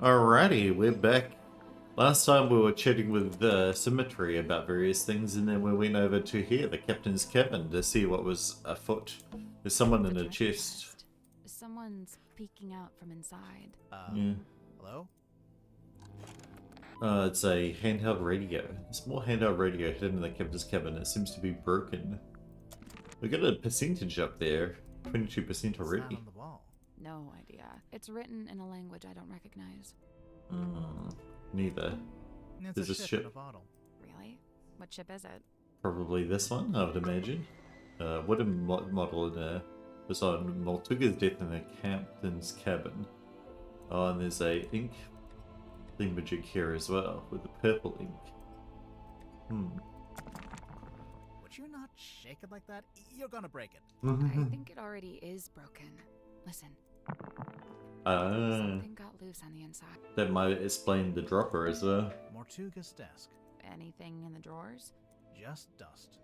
Alrighty, we're back. Last time we were chatting with Symmetry about various things, and then we went over to here, the captain's cabin, to see what was afoot. There's someone in a chest. Someone's peeking out from inside. Yeah. Hello? It's a handheld radio. A small handheld radio hidden in the captain's cabin. It seems to be broken. We got a percentage up there, 22% already. On the wall. No idea. It's written in a language I don't recognize. Neither. It's There's a a ship ship. in a bottle. Really? What ship is it? Probably this one, I would imagine. Wooden model was on Mortuga's death in the captain's cabin. Oh, and there's a ink thingamajig here as well, with the purple ink. Would you not shake it like that? You're gonna break it. I think it already is broken. Listen. Something got loose on the inside. That might explain the dropper as well. Mortuga's desk. Anything in the drawers? Just dust.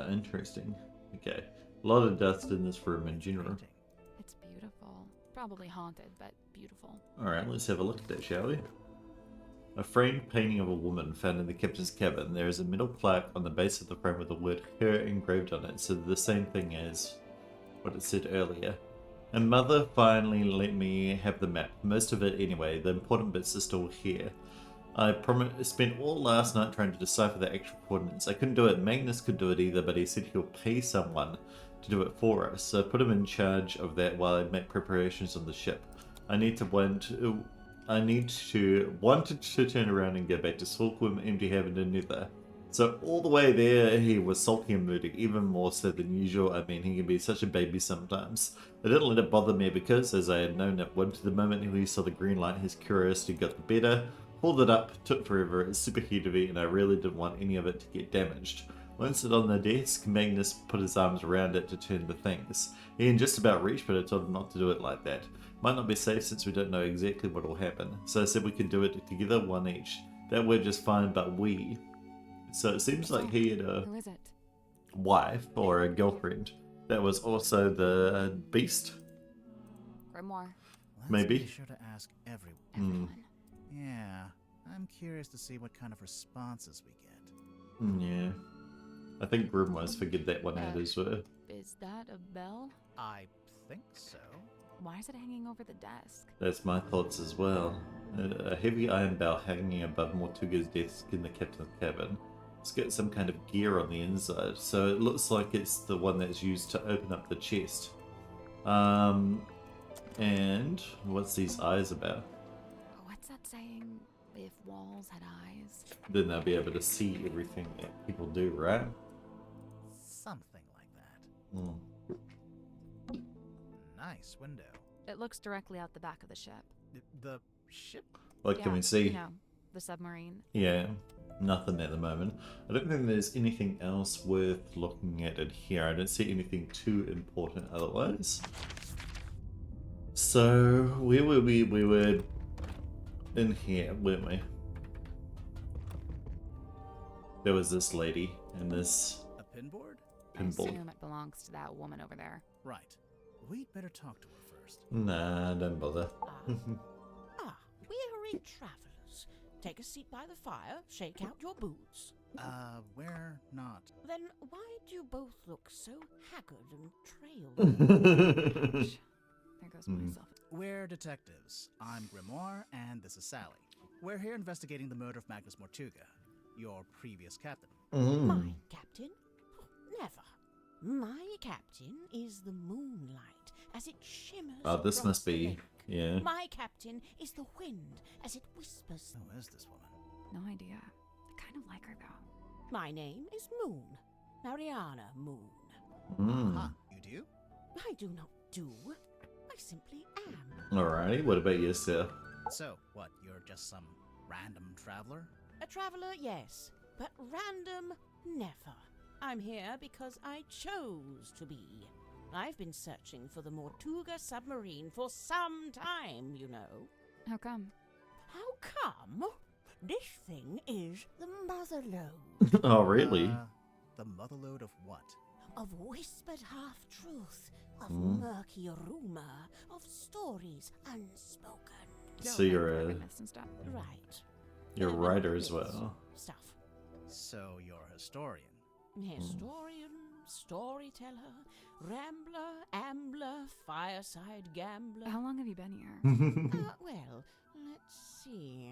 Interesting. Okay. A lot of dust in this room in general. Painting. It's beautiful. Probably haunted, but beautiful. Alright, let's have a look at that, shall we? A framed painting of a woman found in the captain's cabin. There is a metal plaque on the base of the frame with the word her engraved on it, so the same thing as what it said earlier. And Mother finally let me have the map. Most of it anyway, the important bits are still here. I spent all last night trying to decipher the actual coordinates. I couldn't do it, Magnus could do it either, but he said he'll pay someone to do it for us. So I put him in charge of that while I make preparations on the ship. Wanted to turn around and go back to Sulquim empty-handed and neither. So all the way there, he was sulky and moody, even more so than usual. I mean, he can be such a baby sometimes. I didn't let it bother me because, as I had known it would, the moment he saw the green light, his curiosity got the better. Pulled it up, took forever, it's super heavy, and I really didn't want any of it to get damaged. Once it on the desk, Magnus put his arms around it to turn the things. He can just about reach, but I told him not to do it like that. Might not be safe since we don't know exactly what will happen. So I said we could do it together, one each. That word just fine, but we. So it seems like he had a Who is it? wife or a girlfriend that was also the beast. Grimoire. Let's Maybe. be sure to ask Everyone. Yeah, I'm curious to see what kind of responses we get. Yeah. I think Grimoire's figured that one out as well. Is that a bell? I think so. Why is it hanging over the desk? That's my thoughts as well. A heavy iron bell hanging above Mortuga's desk in the captain's cabin. It's got some kind of gear on the inside, so it looks like it's the one that's used to open up the chest. And what's these eyes about? What's that saying? If walls had eyes? Then they'll be able to see everything that people do, right? Something like that. Nice window. It looks directly out the back of the ship. The ship? What can we see? You know, the submarine. Yeah, nothing at the moment. I don't think there's anything else worth looking at in here. I don't see anything too important otherwise. So, where were we? We were in here, weren't we? There was this lady and this A pinboard? I pinball. assume it belongs to that woman over there. Right. We'd better talk to her first. Nah, don't bother. Weary travelers. Take a seat by the fire, shake out your boots. We're not. Then why do you both look so haggard and trailed? There goes myself. We're detectives. I'm Grimoire, and this is Sally. We're here investigating the murder of Magnus Mortuga, your previous captain. My captain? Never. My captain is the moonlight as it shimmers. Oh, this across must the be, lake. yeah. My captain is the wind as it whispers. Who is this woman? No idea. I kind of like her though. My name is Moon. Mariana Moon. Huh, you do? I do not do. I simply am. Alrighty, what about yourself? So, what, you're just some random traveler? A traveler, yes, but random, never. I'm here because I chose to be. I've been searching for the Mortuga submarine for some time, you know. How come? How come? This thing is the motherlode Oh, really? The motherlode of what? of whispered half-truth, of murky rumor, of stories unspoken. So you're a eyewitness and stuff. Right. you're a Element writer as myths well. Stuff. So you're a historian. Historian, storyteller, rambler, ambler, fireside gambler. How long have you been here? Well, let's see.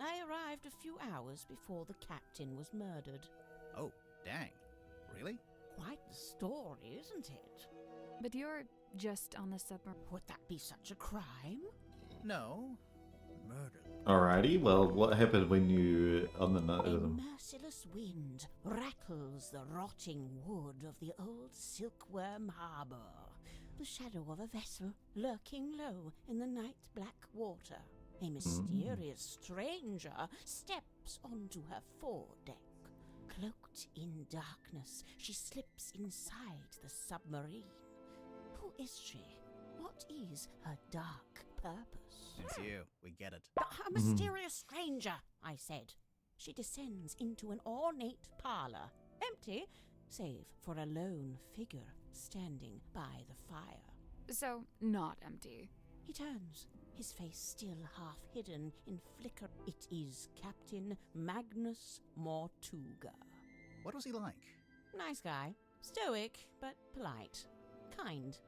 I arrived a few hours before the captain was murdered. Oh, dang. Really? Quite the story, isn't it? But you're just on the submarine. Would that be such a crime? No. Murder. Alrighty, well, what happened when you on the A night of them? merciless wind rattles the rotting wood of the old silkworm harbour. The shadow of a vessel lurking low in the night black water. A mysterious stranger steps onto her foredeck. Cloaked in darkness, she slips inside the submarine. Who is she? What is her dark purpose? It's you. We get it. A mysterious stranger, I said. She descends into an ornate parlour, empty, save for a lone figure standing by the fire. So, not empty. He turns, his face still half hidden in flicker. It is Captain Magnus Mortuga. What was he like? Nice guy. Stoic, but polite. Kind.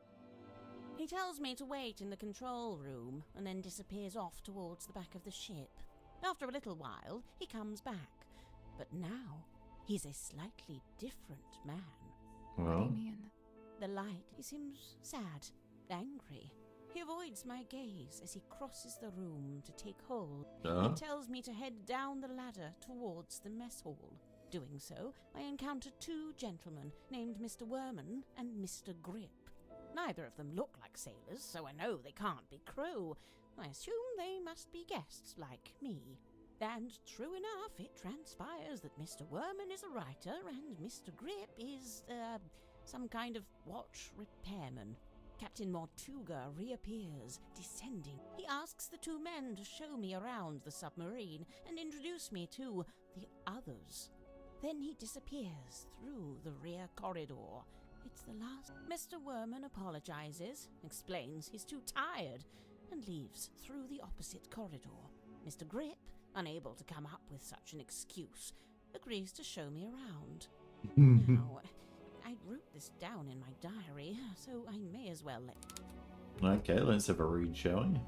He tells me to wait in the control room and then disappears off towards the back of the ship. After a little while, he comes back. But now, he's a slightly different man. What do Well, you mean? The light, he seems sad, angry. He avoids my gaze as he crosses the room to take hold. uh, He tells me to head down the ladder towards the mess hall. Doing so, I encounter two gentlemen named Mr. Werman and Mr. Grip. Neither of them look like sailors, so I know they can't be crew. I assume they must be guests like me. And true enough, it transpires that Mr. Werman is a writer and Mr. Grip is, some kind of watch repairman. Captain Mortuga reappears, descending. He asks the two men to show me around the submarine and introduce me to the others. Then he disappears through the rear corridor. It's the last. Mr. Werman apologizes, explains he's too tired, and leaves through the opposite corridor. Mr. Grip, unable to come up with such an excuse, agrees to show me around. Now, I wrote this down in my diary, so I may as well let. okay, let's have a read, shall we?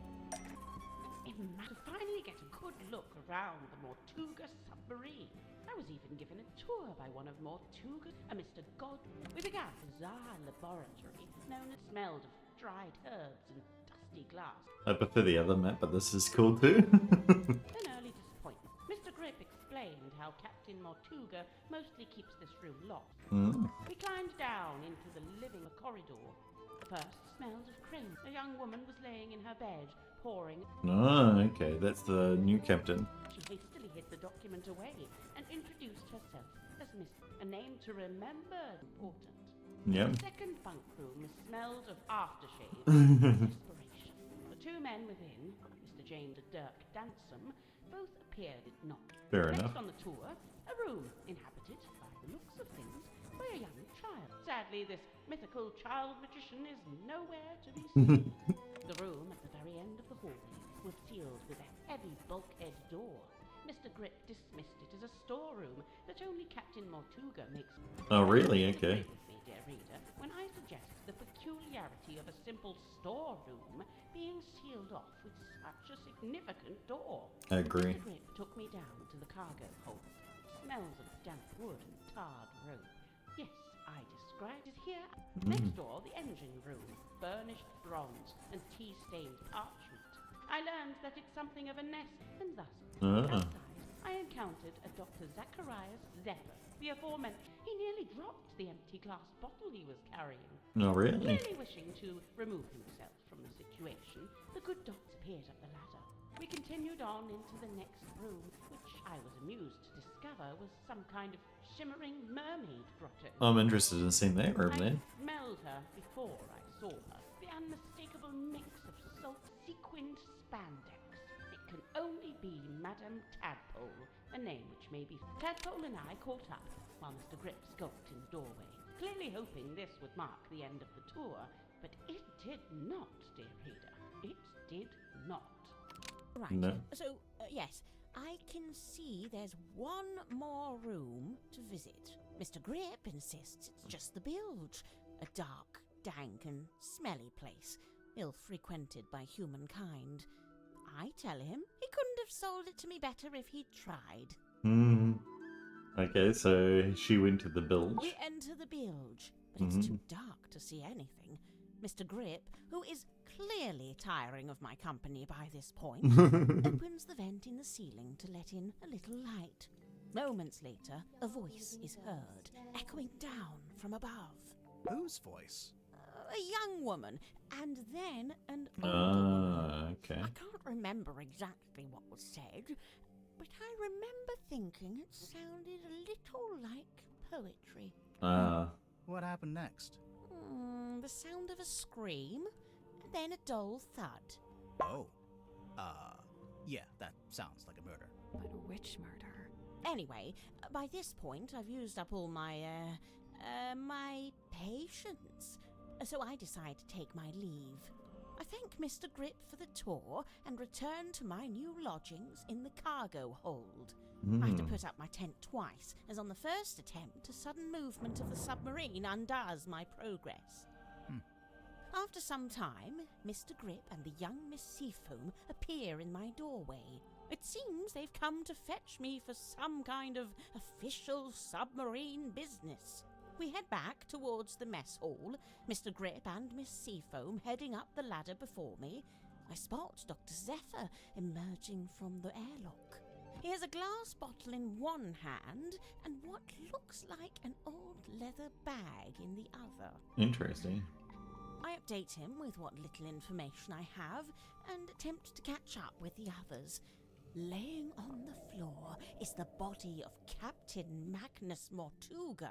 To finally get a good look around the Mortuga submarine. I was even given a tour by one of Mortuga's, a Mr. God. We began a bizarre laboratory known as smelled of dried herbs and dusty glass. I prefer the other map, but this is cool too. An early disappointment. Mr. Grip explained how Captain Mortuga mostly keeps this room locked. We climbed down into the living corridor. The first smelled of cream. A young woman was laying in her bed, pouring. Oh, okay, that's the new captain. She hastily hid the document away and introduced herself as Miss. A name to remember, important. Yep. The second bunk room smelled of aftershave and desperation. The two men within, Mr. James and Dirk Dansom, both appeared not. Fair Next enough. on the tour, a room inhabited, by the looks of things, by a young child. Sadly, this mythical child magician is nowhere to be seen. The room at the very end of the hallway was sealed with a heavy bulkhead door. Mr. Grip dismissed it as a storeroom that only Captain Mortuga makes. Oh, really? Okay. Agree with me, dear reader, when I suggest the peculiarity of a simple storeroom being sealed off with such a significant door. I agree. Mr. Grip took me down to the cargo hold. Smells of damp wood and tarred rope. Yes, I described it here. Next door, the engine room, burnished bronze and tea-stained parchment. I learned that it's something of a nest, and thus, outside, I encountered a Dr. Zacharias Zepper, the aforementioned. He nearly dropped the empty glass bottle he was carrying. Oh, really? Clearly wishing to remove himself from the situation, the good doctor appeared up the ladder. We continued on into the next room, which I was amused to discover was some kind of shimmering mermaid grotto. I'm interested in seeing that room I then. smelled her before I saw her. The unmistakable mix of salt sequined spandex. It can only be Madame Tadpole, a name which may be. Tadpole and I caught up while Mr. Grip skulked in the doorway, clearly hoping this would mark the end of the tour, but it did not, dear reader. It did not. Right. No. So, yes, I can see there's one more room to visit. Mr. Grip insists it's just the bilge. A dark, dank and smelly place, ill-frequented by humankind. I tell him he couldn't have sold it to me better if he'd tried. Hmm. Okay, so she went to the bilge. We enter the bilge, but it's too dark to see anything. Mr. Grip, who is clearly tiring of my company by this point, opens the vent in the ceiling to let in a little light. Moments later, a voice is heard, echoing down from above. Whose voice? A young woman, and then an older woman. Okay. I can't remember exactly what was said, but I remember thinking it sounded a little like poetry. What happened next? The sound of a scream, and then a dull thud. Oh. Yeah, that sounds like a murder. But which murder? Anyway, by this point I've used up all my patience, so I decide to take my leave. I thank Mr. Grip for the tour and return to my new lodgings in the cargo hold. I have to put up my tent twice, as on the first attempt, a sudden movement of the submarine undoes my progress. After some time, Mr. Grip and the young Miss Seafoam appear in my doorway. It seems they've come to fetch me for some kind of official submarine business. We head back towards the mess hall, Mr. Grip and Miss Seafoam heading up the ladder before me. I spot Dr. Zephyr emerging from the airlock. He has a glass bottle in one hand and what looks like an old leather bag in the other. Interesting. I update him with what little information I have and attempt to catch up with the others. Laying on the floor is the body of Captain Magnus Mortuga.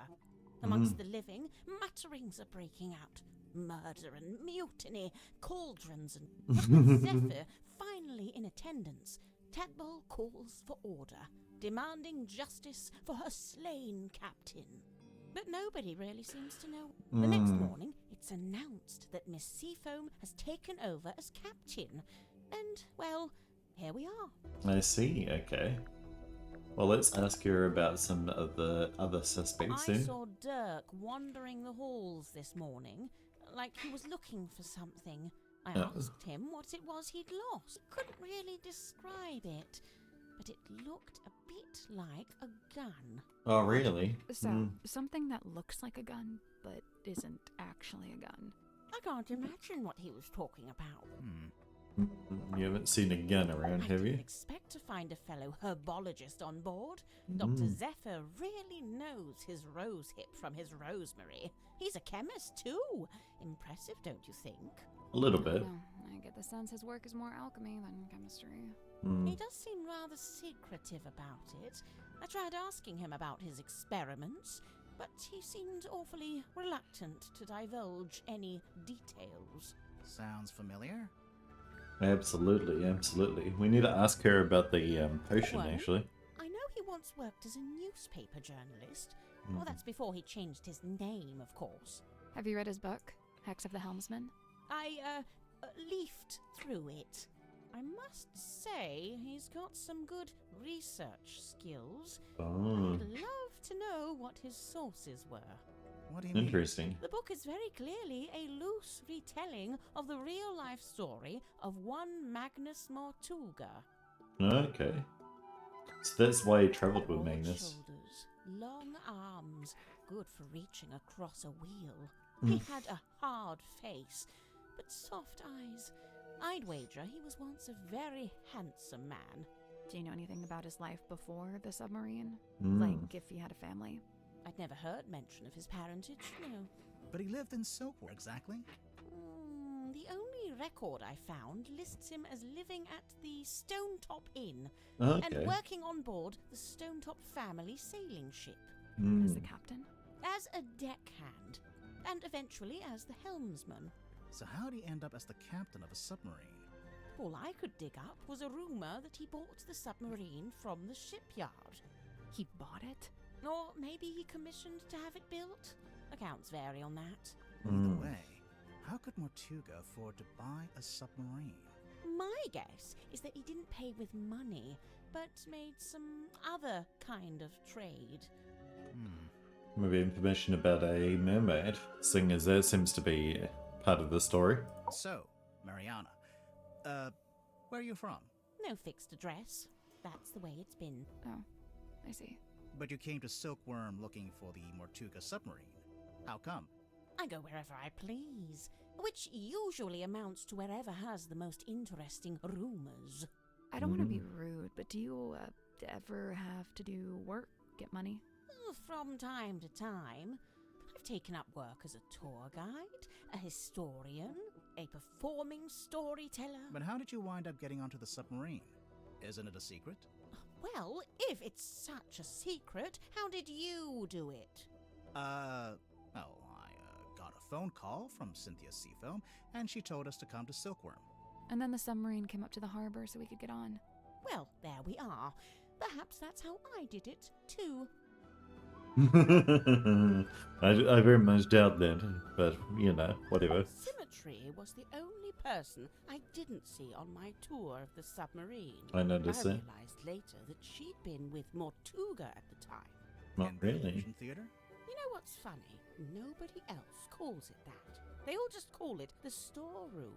Amongst the living, mutterings are breaking out. Murder and mutiny, cauldrons and Dr. Zephyr finally in attendance. Tadpole calls for order, demanding justice for her slain captain. But nobody really seems to know. The next morning, it's announced that Miss Seafoam has taken over as captain. And, well, here we are. I see, okay. Well, let's ask her about some of the other suspects I then. saw Dirk wandering the halls this morning, like he was looking for something. I asked him what it was he'd lost. He couldn't really describe it, but it looked a bit like a gun. Oh, really? So, something that looks like a gun, but isn't actually a gun. I can't imagine what he was talking about. You haven't seen a gun around, I have didn't you? expect to find a fellow herbologist on board. Dr. Zephyr really knows his rose hip from his rosemary. He's a chemist too. Impressive, don't you think? A little bit. No, I get the sense his work is more alchemy than chemistry. He does seem rather secretive about it. I tried asking him about his experiments, but he seemed awfully reluctant to divulge any details. Sounds familiar? Absolutely, absolutely. We need to ask her about the potion, Well, actually. I know he once worked as a newspaper journalist. Well, that's before he changed his name, of course. Have you read his book, Hex of the Helmsman? I leafed through it. I must say he's got some good research skills. Oh, I'd love to know what his sources were. What do you mean? interesting. The book is very clearly a loose retelling of the real-life story of one Magnus Mortuga. Okay. So that's why he travelled with Broad Magnus. shoulders, long arms, good for reaching across a wheel. He had a hard face, but soft eyes. I'd wager he was once a very handsome man. Do you know anything about his life before the submarine? Like if he had a family? I'd never heard mention of his parentage, no. But he lived in Silkwood, exactly? The only record I found lists him as living at the Stonetop Inn Okay. and working on board the Stonetop family sailing ship As the captain? as a deckhand and eventually as the helmsman. So how'd he end up as the captain of a submarine? All I could dig up was a rumor that he bought the submarine from the shipyard. He bought it? Or maybe he commissioned to have it built. Accounts vary on that. Either way, how could Mortuga afford to buy a submarine? My guess is that he didn't pay with money, but made some other kind of trade. Maybe information about a mermaid, seeing as that seems to be part of the story. So, Mariana, where are you from? No fixed address. That's the way it's been. Oh, I see. But you came to Silkworm looking for the Mortuga submarine. How come? I go wherever I please, which usually amounts to wherever has the most interesting rumors. I don't want to be rude, but do you ever have to do work, get money? From time to time. I've taken up work as a tour guide, a historian, a performing storyteller. But how did you wind up getting onto the submarine? Isn't it a secret? Well, if it's such a secret, how did you do it? I got a phone call from Cynthia Seafoam, and she told us to come to Silkworm. And then the submarine came up to the harbor so we could get on. Well, there we are. Perhaps that's how I did it, too. I very much doubt that, but you know, whatever. Symmetry was the only person I didn't see on my tour of the submarine. I noticed I that. realized later that she'd been with Mortuga at the time. Not In the really. Illusion Theater? You know what's funny? Nobody else calls it that. They all just call it the storeroom.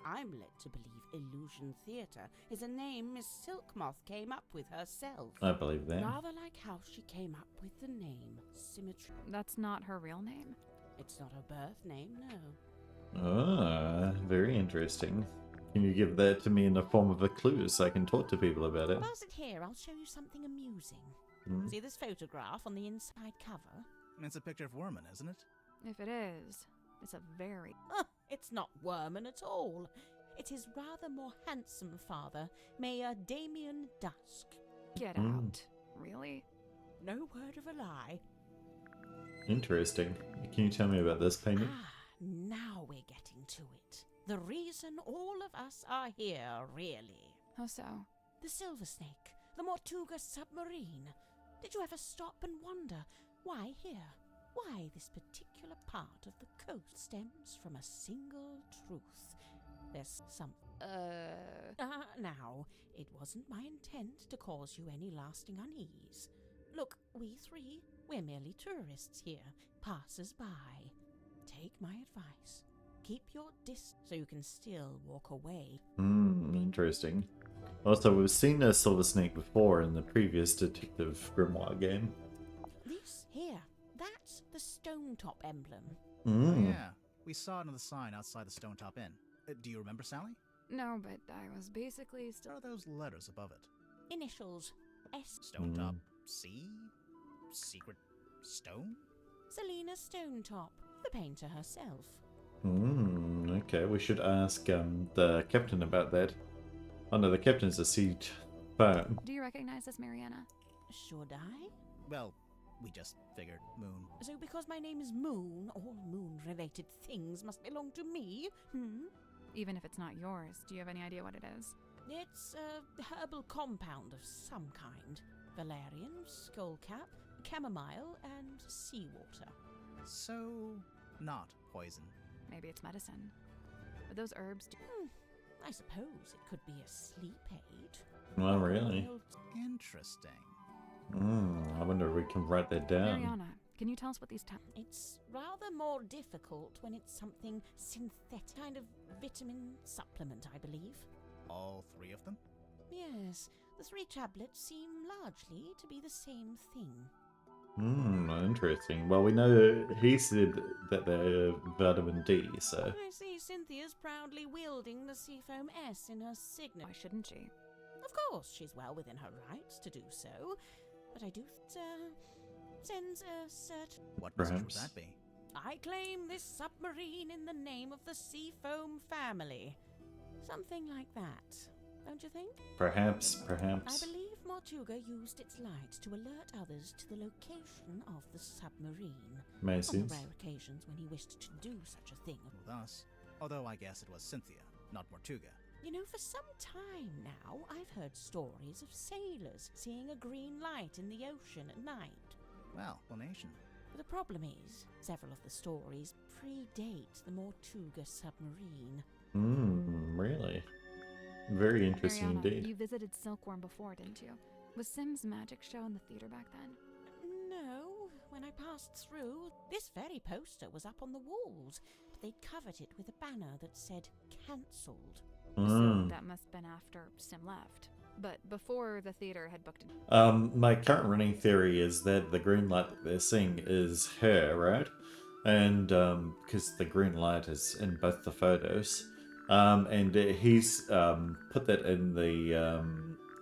I'm led to believe Illusion Theatre is a name Miss Silkmoth came up with herself. I believe that. Rather like how she came up with the name Symmetry. That's not her real name? It's not her birth name, no. Ah, very interesting. Can you give that to me in the form of a clue so I can talk to people about it? Pass it here, I'll show you something amusing. Hmm? See this photograph on the inside cover? It's a picture of Worman, isn't it? If it is, it's a very... It's not Worman at all. It's his rather more handsome father, Mayor Damien Dusk. Get Mm. out. Really? No word of a lie. Interesting. Can you tell me about this painting? Now we're getting to it. The reason all of us are here, really. How so? The Silver Snake, the Mortuga submarine. Did you ever stop and wonder why here? Why this particular part of the coast stems from a single truth? There's some... Now, it wasn't my intent to cause you any lasting unease. Look, we three, we're merely tourists here, passers-by. Take my advice. Keep your distance so you can still walk away. Interesting. Also, we've seen a silver snake before in the previous Detective Grimoire game. This here, that's the stone top emblem. Yeah, we saw it on the sign outside the Stone Top Inn. Do you remember, Sally? No, but I was basically What still... are those letters above it? Initials S. Stone Top C? Secret Stone? Selena Stonetop, the painter herself. Okay, we should ask the captain about that. Oh no, the captain's a sea firm. Do you recognize this, Mariana? Should I? Well, we just figured Moon. So because my name is Moon, all moon-related things must belong to me? Even if it's not yours, do you have any idea what it is? It's a herbal compound of some kind. Valerian, skullcap, chamomile, and seawater. So, not poison. Maybe it's medicine. But those herbs do... I suppose it could be a sleep aid. Oh, really? Well, Interesting. I wonder if we can write that down. Mariana, can you tell us what these... it's rather more difficult when it's something synthetic, kind of vitamin supplement, I believe. All three of them? Yes, the 3 tablets seem largely to be the same thing. Interesting. Well, we know he said that they're vitamin D, so... I see Cynthia's proudly wielding the Seafoam S in her signet. Why shouldn't she? Of course, she's well within her rights to do so, but I do sends a certain... What message would Perhaps. that be? I claim this submarine in the name of the Seafoam family. Something like that, don't you think? Perhaps. I believe Mortuga used its light to alert others to the location of the submarine. On the Macy's. rare occasions when he wished to do such a thing. With us. Although I guess it was Cynthia, not Mortuga. You know, for some time now, I've heard stories of sailors seeing a green light in the ocean at night. Well, nation. But the problem is, several of the stories predate the Mortuga submarine. Really? Very interesting Mariana, indeed. you visited Silkworm before, didn't you? Was Sim's magic show in the theater back then? No, when I passed through, this very poster was up on the walls, but they'd covered it with a banner that said cancelled. So that must have been after Sim left. But before the theater had booked it. My current running theory is that the green light that they're seeing is her, right? And because the green light is in both the photos. And he's put that in the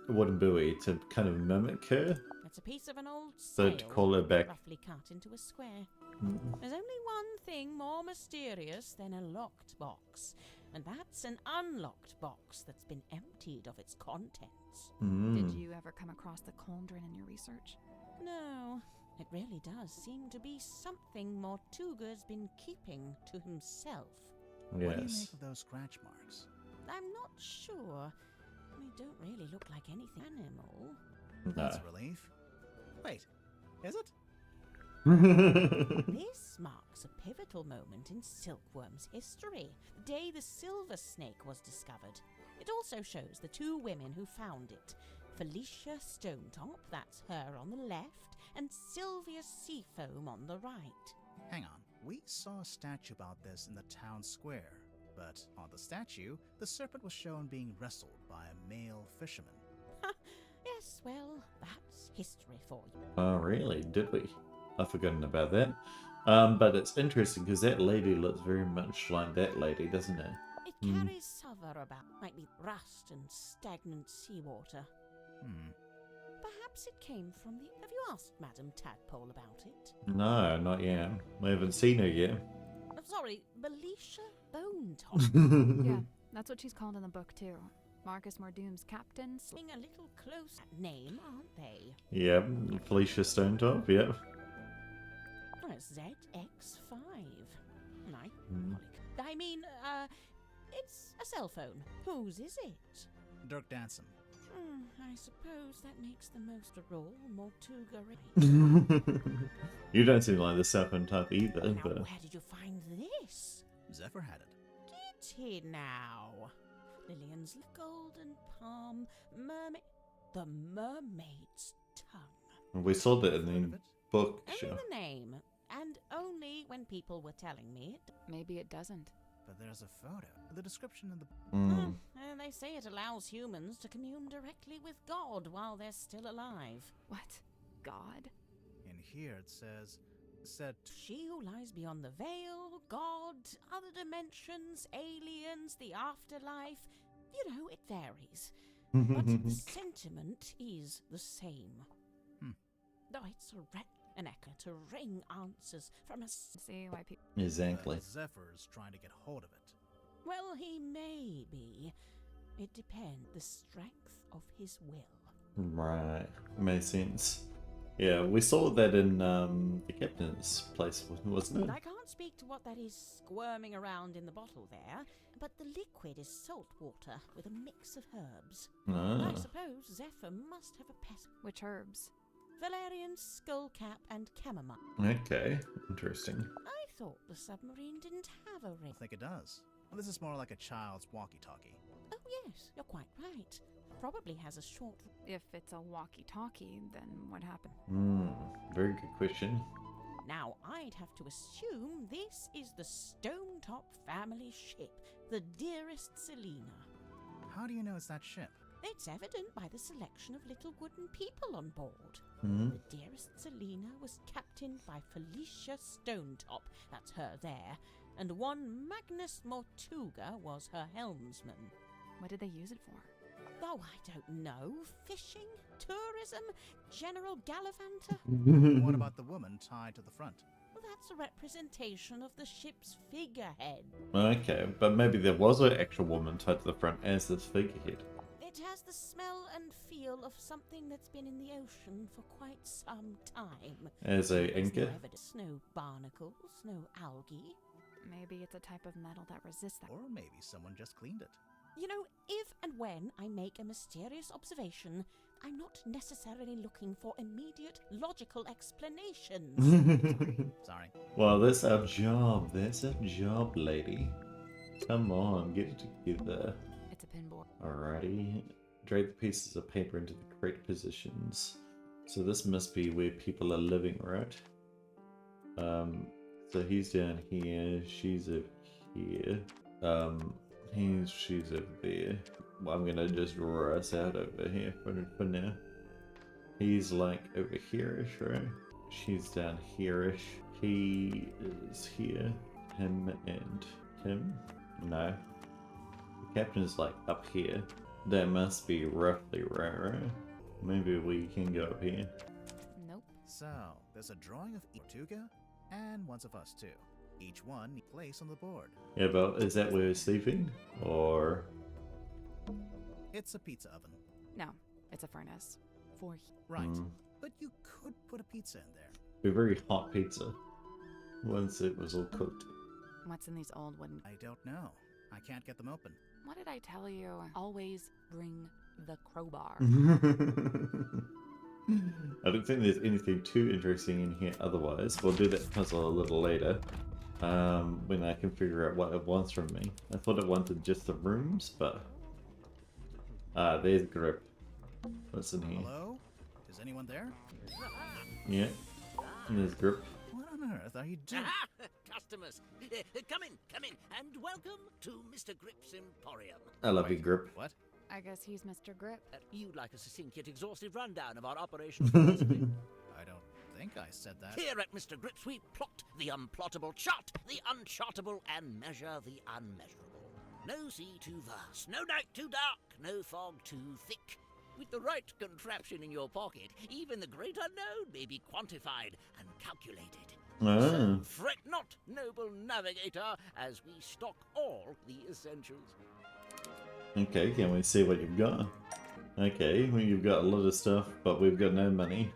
wooden buoy to kind of mimic her. It's a piece of an old So sail, to call her back. roughly cut into a square. There's only one thing more mysterious than a locked box, and that's an unlocked box that's been emptied of its contents. Did you ever come across the cauldron in your research? No, it really does seem to be something Mortuga's been keeping to himself. What do you Yes. make of those scratch marks? I'm not sure. They don't really look like anything animal. That's a relief. Wait, is it? This marks a pivotal moment in Silkworm's history, the day the silver snake was discovered. It also shows the two women who found it. Felicia Stonetop, that's her on the left, and Sylvia Seafoam on the right. Hang on. We saw a statue about this in the town square, but on the statue, the serpent was shown being wrestled by a male fisherman. Yes, well, that's history for you. Oh, really? Did we? I've forgotten about that. But it's interesting because that lady looks very much like that lady, doesn't it? It carries sulphur about, might be rust and stagnant seawater. Perhaps it came from the... Have you asked Madame Tadpole about it? No, not yet. We haven't seen her yet. Sorry, Belisha Bonetop. Yeah, that's what she's called in the book too. Marcus Mordoom's captain. Being a little close at name, aren't they? Yeah, Felicia Stonetop, yeah. Oh, it's ZX5. I mean, it's a cell phone. Whose is it? Dirk Danson. I suppose that makes the most raw Mortuga right. You don't seem like the serpent type either, Now, but... where did you find this? Zephyr had it. Did he now? Lillian's golden palm, mermaid... The mermaid's tongue. We saw that in the book, Only sure. the name, and only when people were telling me it. Maybe it doesn't. But there's a photo. The description in the... And they say it allows humans to commune directly with God while they're still alive. What? God? In here it says... She who lies beyond the veil, God, other dimensions, aliens, the afterlife. You know, it varies. But the sentiment is the same. Though it's an echo to wring answers from a... See why people... Exactly. Zephyr is trying to get hold of it. Well, he may be. It depends the strength of his will. Right. Makes sense. Yeah, we saw that in the captain's place, wasn't it? I can't speak to what that is squirming around in the bottle there, but the liquid is salt water with a mix of herbs. Ah. I suppose Zephyr must have a pest. Which herbs? Valerian, skullcap, and chamomile. Okay, interesting. I thought the submarine didn't have a I ring. think it does. Well, this is more like a child's walkie-talkie. Oh yes, you're quite right. Probably has a short... If it's a walkie-talkie, then what happened? Very good question. Now, I'd have to assume this is the Stonetop family ship, the dearest Selena. How do you know it's that ship? It's evident by the selection of little wooden people on board. Hmm. The dearest Selena was captained by Felicia Stonetop, that's her there, and one Magnus Mortuga was her helmsman. What did they use it for? Oh, I don't know. Fishing? Tourism? General gallivanter? What about the woman tied to the front? Well, that's a representation of the ship's figurehead. Okay, but maybe there was an actual woman tied to the front as this figurehead. It has the smell and feel of something that's been in the ocean for quite some time. As a There's no anchor? evidence, no barnacles, no algae. Maybe it's a type of metal that resists that. Or maybe someone just cleaned it. You know, if and when I make a mysterious observation, I'm not necessarily looking for immediate logical explanations. Sorry. Well, that's our job. That's our job, lady. Come on, get it together. It's to pinboard. Alrighty. Drag the pieces of paper into the correct positions. So this must be where people are living, right? So he's down here, she's over here. She's over there. Well, I'm gonna just draw us out over here for now. He's like over here-ish, right? She's down here-ish. He is here. Him and him? No. The captain's like up here. That must be roughly right? Maybe we can go up here. Nope. So, there's a drawing of Tortuga, and one's of us too. Each one place on the board. Yeah, but is that where we're sleeping? Or... It's a pizza oven. No, it's a furnace. For Right. But you could put a pizza in there. a very hot pizza. Once it was all cooked. what's in these old wooden... I don't know. I can't get them open. What did I tell you? Always bring the crowbar. I don't think there's anything too interesting in here otherwise. We'll do that puzzle a little later. When I can figure out what it wants from me. I thought it wanted just the rooms, but... there's grip. What's in here? Hello? Is anyone there? Yeah. And there's grip. What on earth are you doing? Aha! Customers, come in, and welcome to Mr. Grip's Emporium. I love you, grip. What? I guess he's Mr. Grip. You'd like a succinct yet exhaustive rundown of our operational philosophy? I don't think I said that. Here at Mr. Grip's, we plot the unplottable, chart the unchartable, and measure the unmeasurable. No sea too vast, no night too dark, no fog too thick. With the right contraption in your pocket, even the great unknown may be quantified and calculated. So fret not, noble navigator, as we stock all the essentials. Okay, can we see what you've got? Okay, well, you've got a lot of stuff, but we've got no money.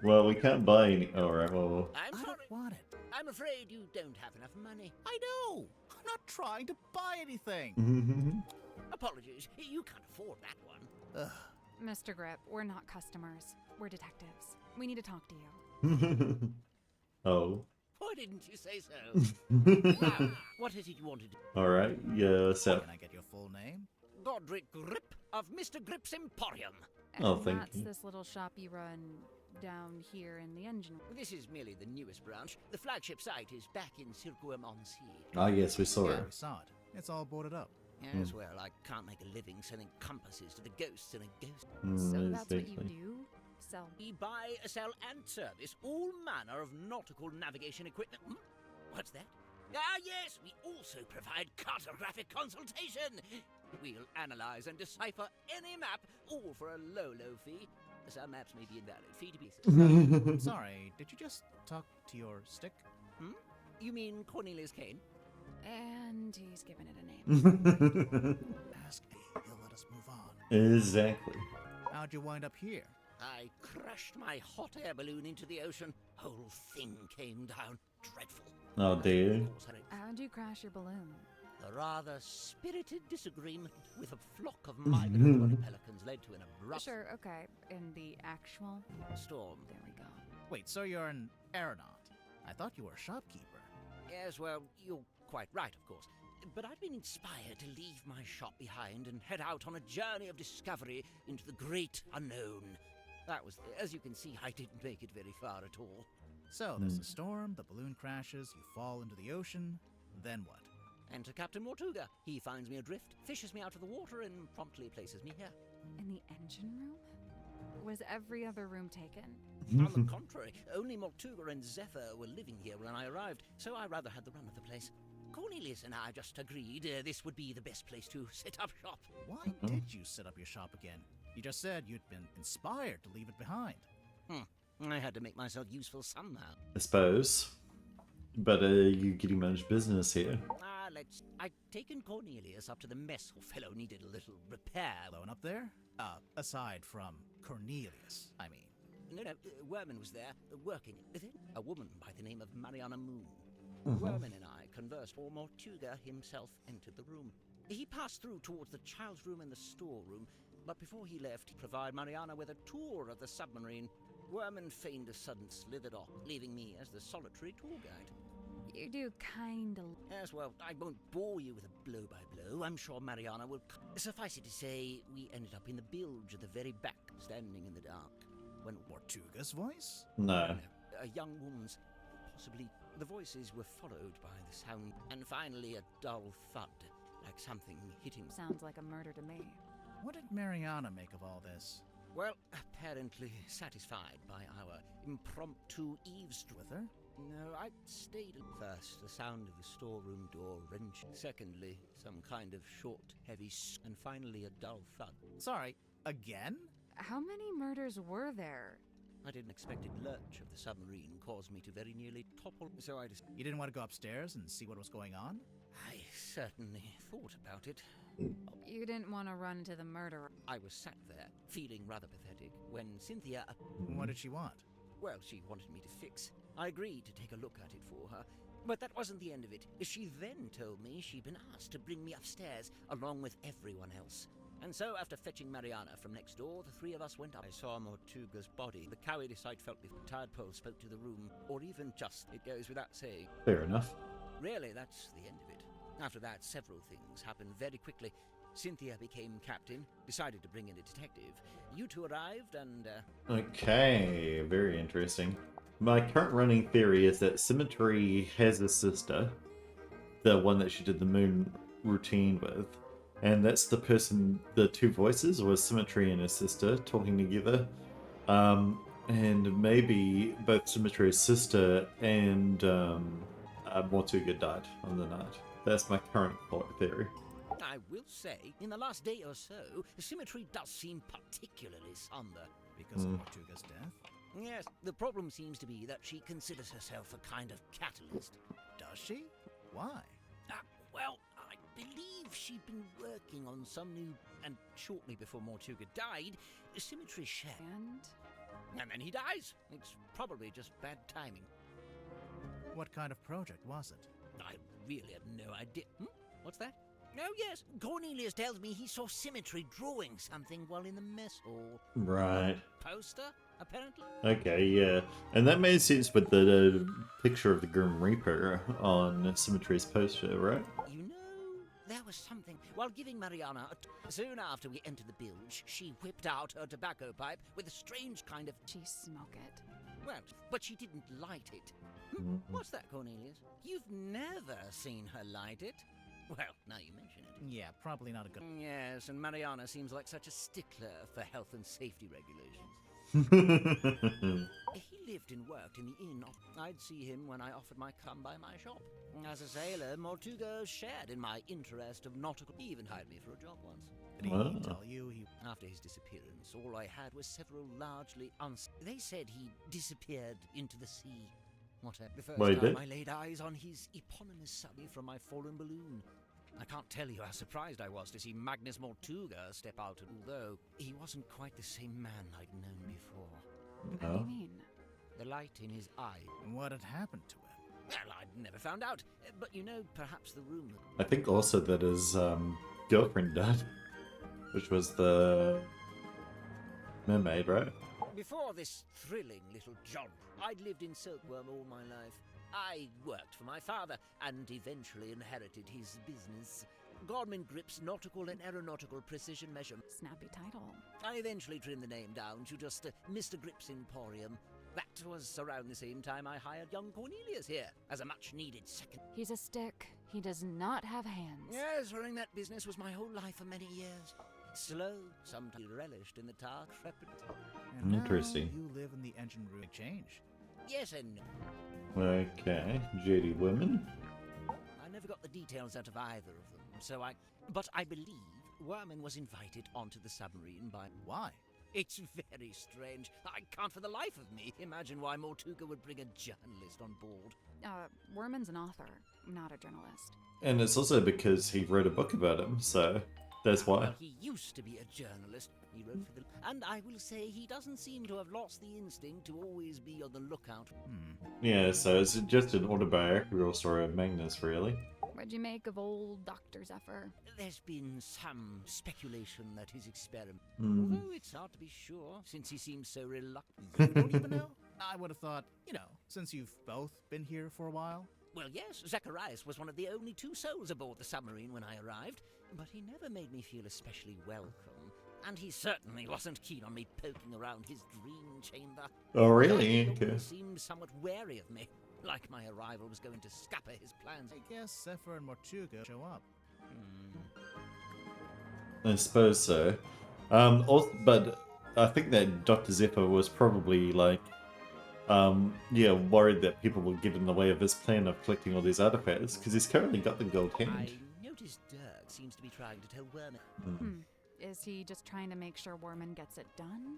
Well, we can't buy any. Alright, well. I'm I sorry. don't want it. I'm afraid you don't have enough money. I know. I'm not trying to buy anything. Apologies, you can't afford that one. Ugh. Mr. Grip, we're not customers. We're detectives. We need to talk to you. Oh. Why didn't you say so? Now, what is it you wanted? Alright, yeah, so. Can I get your full name? Godric Grip of Mr. Grip's Emporium. Oh, And thank that's you. this little shop you run down here in the engine room. This is merely the newest branch. The flagship site is back in Circuum-on-Sea. Ah, yes, we saw Yeah, it. we saw it. It's all boarded up. Yes, well, I can't make a living selling compasses to the ghosts in a ghost. So that's what you exactly. do? Sell. We buy, sell, and service all manner of nautical navigation equipment. What's that? Ah, yes, we also provide cartographic consultation. We'll analyze and decipher any map, all for a low, low fee. Some maps may be invalid. Fee to be... Sorry, did you just talk to your stick? You mean Cornelius Kane? And he's given it a name. Ask me. He'll let us move on. Exactly. How'd you wind up here? I crashed my hot air balloon into the ocean. Whole thing came down. Dreadful. Oh, dear. Of course, had How'd you crash your balloon? a rather spirited disagreement with a flock of migratory pelicans led to an abrupt Sure, okay. In the actual... storm. There we go. Wait, so you're an aeronaut? I thought you were a shopkeeper. Yes, well, you're quite right, of course. But I've been inspired to leave my shop behind and head out on a journey of discovery into the great unknown. That was, as you can see, I didn't make it very far at all. So there's a storm, the balloon crashes, you fall into the ocean. Then what? Enter Captain Mortuga. He finds me adrift, fishes me out of the water, and promptly places me here. In the engine room? Was every other room taken? On the contrary, only Mortuga and Zephyr were living here when I arrived, so I rather had the run of the place. Cornelius and I just agreed this would be the best place to set up shop. Why did you set up your shop again? You just said you'd been inspired to leave it behind. I had to make myself useful somehow. I suppose. But you getting much business here? I'd taken Cornelius up to the mess hall. Fellow needed a little repair. Alone up there? Aside from Cornelius, I mean. No, Werman was there, working. Then a woman by the name of Mariana Moon. Werman and I conversed, for Mortuga himself entered the room. He passed through towards the child's room and the storeroom, but before he left, he provided Mariana with a tour of the submarine. Werman feigned a sudden slithered off, leaving me as the solitary tour guide. You do kind of. Yes, well, I won't bore you with a blow by blow. I'm sure Mariana will. Suffice it to say, we ended up in the bilge at the very back, standing in the dark. When Mortuga's voice? No. a young woman's, possibly. The voices were followed by the sound, and finally a dull thud, like something hitting. Sounds like a murder to me. What did Mariana make of all this? Well, apparently satisfied by our impromptu eavesdrop. With her? No, I stayed at first. The sound of the storeroom door wrenching. Secondly, some kind of short, heavy, and finally a dull thud. Sorry, again? How many murders were there? I didn't expect it. Lurch of the submarine caused me to very nearly topple, so I just. You didn't want to go upstairs and see what was going on? I certainly thought about it. You didn't want to run to the murderer. I was sat there, feeling rather pathetic, when Cynthia. What did she want? Well, she wanted me to fix. I agreed to take a look at it for her. But that wasn't the end of it. She then told me she'd been asked to bring me upstairs, along with everyone else. And so, after fetching Mariana from next door, the three of us went up. I saw Mortuga's body. The cowardice I'd felt before Tadpole spoke to the room, or even just, it goes without saying. Fair enough. Really, that's the end of it. After that, several things happened very quickly. Cynthia became captain, decided to bring in a detective. You two arrived, and, Okay, very interesting. My current running theory is that Symmetry has a sister, the one that she did the moon routine with, and that's the person, the two voices was Symmetry and her sister talking together. And maybe both Symmetry's sister and Mortuga died on the night. That's my current theory. I will say, in the last day or so, Symmetry does seem particularly somber. Because of Mortuga's death? Yes, the problem seems to be that she considers herself a kind of catalyst. Does she? Why? Well, I believe she'd been working on some new... And shortly before Mortuga died, Symmetry shared. And then he dies. It's probably just bad timing. What kind of project was it? I really have no idea. What's that? Oh, yes. Cornelius tells me he saw Symmetry drawing something while in the mess hall. Right. Poster, apparently? Okay, yeah. And that made sense with the picture of the Grim Reaper on Symmetry's poster, right? You know, there was something. While giving Mariana soon after we entered the bilge, she whipped out her tobacco pipe with a strange kind of... She smoke it. Well, but she didn't light it. What's that, Cornelius? You've never seen her light it? Well, now you mention it. Yeah, probably not a good... Yes, and Mariana seems like such a stickler for health and safety regulations. He lived and worked in the inn. I'd see him when I offered my come by my shop. As a sailor, Mortuga shared in my interest of nautical... He even hired me for a job once. Did he tell you he... After his disappearance, all I had was several largely They said he disappeared into the sea. The first time I laid eyes on his eponymous subby from my fallen balloon. I can't tell you how surprised I was to see Magnus Mortuga step out, although he wasn't quite the same man I'd known before. What do you mean? The light in his eye. What had happened to him? Well, I'd never found out, but you know, perhaps the room... I think also that his girlfriend died, which was the mermaid, right? Before this thrilling little jaunt, I'd lived in Silkworm all my life. I worked for my father and eventually inherited his business. Gorman Grip's Nautical and Aeronautical Precision Measurement. Snappy title. I eventually trimmed the name down to just Mr. Grip's Emporium. That was around the same time I hired young Cornelius here as a much-needed second. He's a stick. He does not have hands. Yes, running that business was my whole life for many years. Slow, sometimes relished in the task. And Interesting. Now you live in the engine room. Change. Yes and no. Okay, JD Women. I never got the details out of either of them, so But I believe Worman was invited onto the submarine by... Why? It's very strange. I can't for the life of me imagine why Mortuga would bring a journalist on board. Werman's an author, not a journalist. And it's also because he wrote a book about him, so that's why. Well, he used to be a journalist. He wrote for the... And I will say he doesn't seem to have lost the instinct to always be on the lookout. Yeah, so it's just an autobiographical story of Magnus, really. What'd you make of old Dr. Zephyr? There's been some speculation that his experiment... Although it's hard to be sure, since he seems so reluctant. You don't even know? I would have thought, since you've both been here for a while. Well, yes, Zacharias was one of the only 2 souls aboard the submarine when I arrived, but he never made me feel especially welcome. And he certainly wasn't keen on me poking around his dream chamber. Oh, really? He Okay. always seemed somewhat wary of me, like my arrival was going to scupper his plans. I guess Zephyr and Mortuga show up. I suppose so. Also, but I think that Dr. Zephyr was probably like, yeah, worried that people would get in the way of his plan of collecting all these artifacts, because he's currently got the gold hand. I noticed Dirk seems to be trying to tell Worm. Is he just trying to make sure Worman gets it done?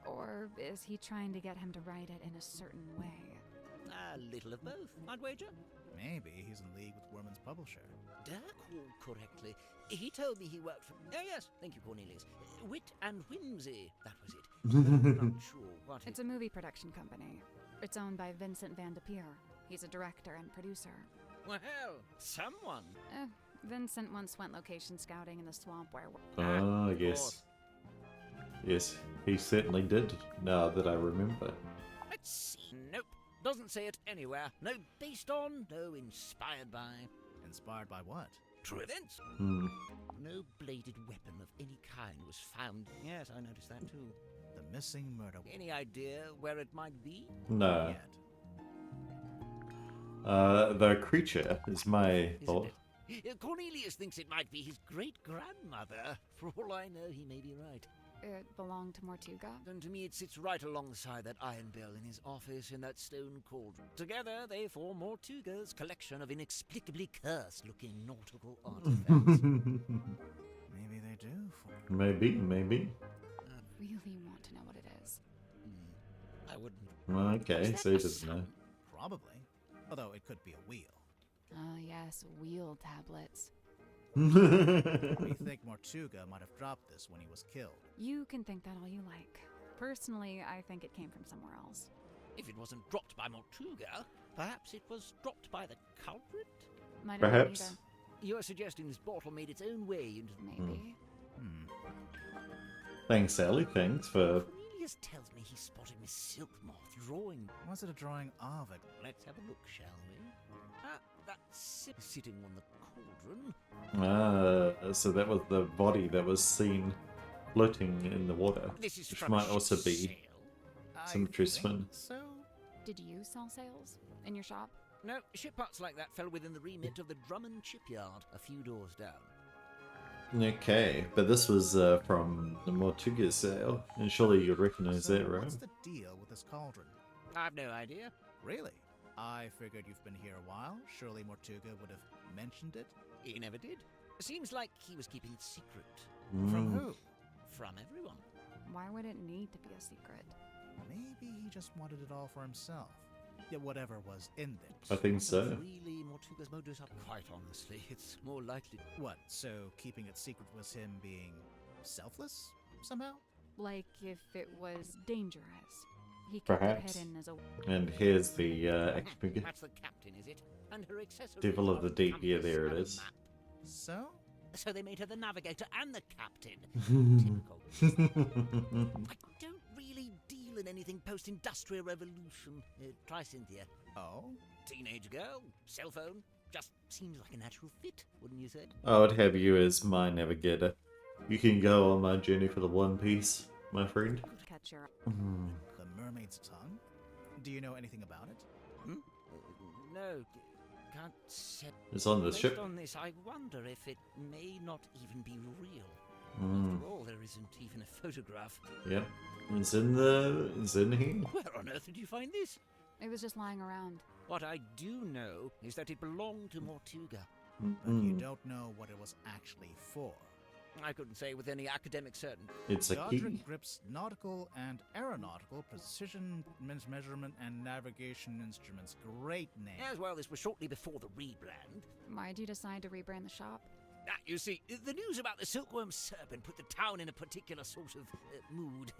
Or is he trying to get him to write it in a certain way? A little of both, I'd wager. Maybe he's in league with Worman's publisher. Dirk called correctly. He told me he worked for... Oh, yes, thank you, Cornelius. Wit and Whimsy, that was it. I'm not sure what It's a movie production company. It's owned by Vincent Van de Peer. He's a director and producer. Well, someone. Vincent once went location scouting in the swamp where... Oh, of yes. course. Yes, he certainly did, now that I remember. Let's see. Nope. Doesn't say it anywhere. No based on, no inspired by. Inspired by what? True events. Hmm. No bladed weapon of any kind was found. Yes, I noticed that too. The missing murder. Any idea where it might be? No. Yet. The creature is my Isn't thought. it? Cornelius thinks it might be his great-grandmother. For all I know, he may be right. It belonged to Mortuga? And to me, it sits right alongside that iron bell in his office in that stone cauldron. Together, they form Mortuga's collection of inexplicably cursed-looking nautical artifacts. Maybe they do. Maybe, maybe. Really want to know what it is. I wouldn't. Okay, so he doesn't know. Probably. Although it could be a wheel. Oh yes, wheel tablets. We think Mortuga might have dropped this when he was killed. You can think that all you like. Personally, I think it came from somewhere else. If it wasn't dropped by Mortuga, perhaps it was dropped by the culprit? Might have been Perhaps. You're suggesting this bottle made its own way into the... either. Maybe. Thanks, Sally. Thanks for... Cornelius tells me he spotted Miss Silk Moth drawing. Was it a drawing of it? Let's have a look, shall we? That's sitting on the cauldron. So that was the body that was seen floating in the water, This is which from might a also ship's be sail. Cemetery I think Swim. So? Did you sell sails in your shop? No, ship parts like that fell within the remit of the Drummond shipyard, a few doors down. Okay, but this was from the Mortuga sale, and surely you'd recognize So that, right? what's the deal with this cauldron? I've no idea. Really? I figured you've been here a while. Surely Mortuga would have mentioned it. He never did. Seems like he was keeping it secret. From Mm. who? From everyone. Why would it need to be a secret? Maybe he just wanted it all for himself. Yeah, whatever was in I there. think so. Really, Mortuga's modus up, quite honestly. It's more likely... What, so keeping it secret was him being selfless somehow? Like if it was dangerous. He kept Perhaps. it hidden as a... And here's the action figure. That's the captain, is it? And her accessories Devil of are the a Deep. Yeah, compass there it and a is. map. So? So they made her the navigator and the captain. Typical. I don't really deal in anything post-industrial revolution. Try Cynthia. Oh? Teenage girl, cell phone. Just seems like a natural fit, wouldn't you say? I would have you as my navigator. You can go on my journey for the One Piece, my friend. Catch your... The mermaid's tongue? Do you know anything about it? No, can't say. It's on the Based ship. on this, I wonder if it may not even be real. Mm. After all, there isn't even a photograph. Yep. It's in here. Where on earth did you find this? It was just lying around. What I do know is that it belonged to Mortuga. But you don't know what it was actually for. I couldn't say with any academic certainty. It's a key. Godric grips nautical and aeronautical precision measurement and navigation instruments. Great name. As well, this was shortly before the rebrand. Why'd you decide to rebrand the shop? You see, the news about the silkworm serpent put the town in a particular sort of mood.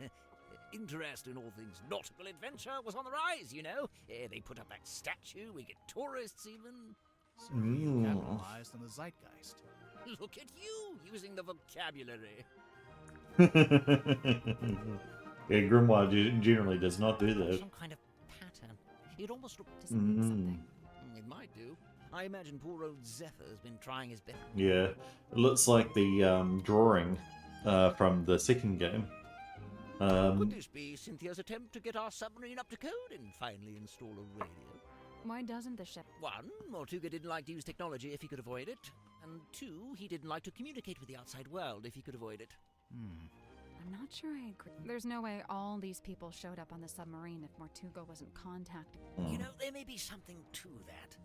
Interest in all things nautical adventure was on the rise, you know. They put up that statue, we get tourists even. So you capitalized on the zeitgeist. Look at you, using the vocabulary. Yeah, Grimoire generally does not do that. Some kind of pattern. It almost looked... Does it mean something? It might do. I imagine poor old Zephyr's been trying his best. Yeah, it looks like the drawing from the second game. Could this be Cynthia's attempt to get our submarine up to code and finally install a radio? Why doesn't the ship? 1, Mortuga didn't like to use technology if he could avoid it. And 2, he didn't like to communicate with the outside world if he could avoid it. I'm not sure I agree. There's no way all these people showed up on the submarine if Mortuga wasn't contacted. You know, there may be something to that.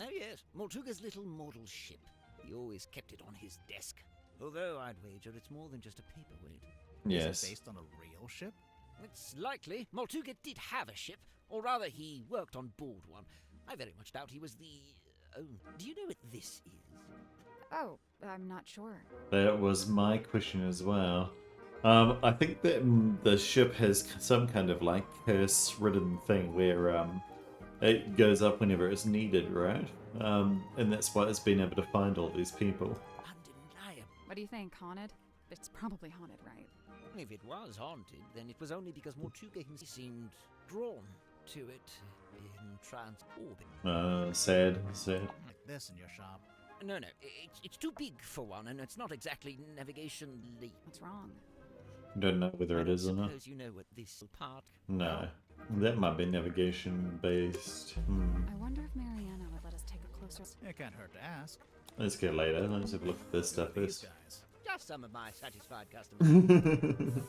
Oh yes, Mortuga's little model ship. He always kept it on his desk. Although I'd wager it's more than just a paperweight. Yes. Is it based on a real ship? It's likely. Mortuga did have a ship, or rather he worked on board one. I very much doubt he was the... do you know what this is? Oh, I'm not sure. That was my question as well. I think that the ship has some kind of like curse-ridden thing where it goes up whenever it's needed, right? And that's why it's been able to find all these people. Undeniable. What do you think, haunted? It's probably haunted, right? If it was haunted, then it was only because Mortuga himself seemed drawn to it in trans-orbit. Sad. Like this in your shop. No, it's too big for one, and it's not exactly navigation-ly. What's wrong? Don't know whether it is or not. Suppose you know what this part... No. That might be navigation-based. I wonder if Mariana would let us take a closer... It can't hurt to ask. Let's go later. Let's have a look at this stuff These first. guys. Just some of my satisfied customers.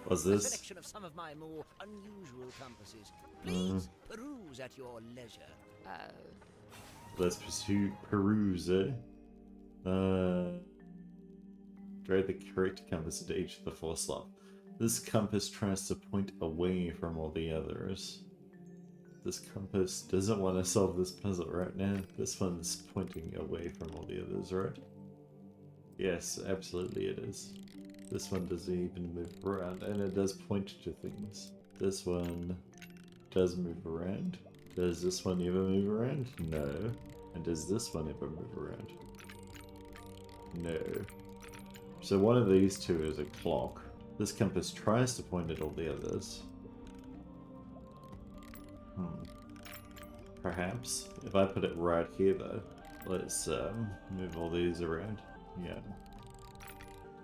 What's A this? selection of some of my more unusual compasses. Please peruse at your leisure. Let's peruse, eh? Drag the correct compass into each of the 4 slots. This compass tries to point away from all the others. This compass doesn't want to solve this puzzle right now. This one's pointing away from all the others, right? Yes, absolutely it is. This one doesn't even move around, and it does point to things. This one does move around. Does this one ever move around? No. And does this one ever move around? No. So one of these two is a clock. This compass tries to point at all the others. Perhaps. If I put it right here though, let's move all these around. Yeah.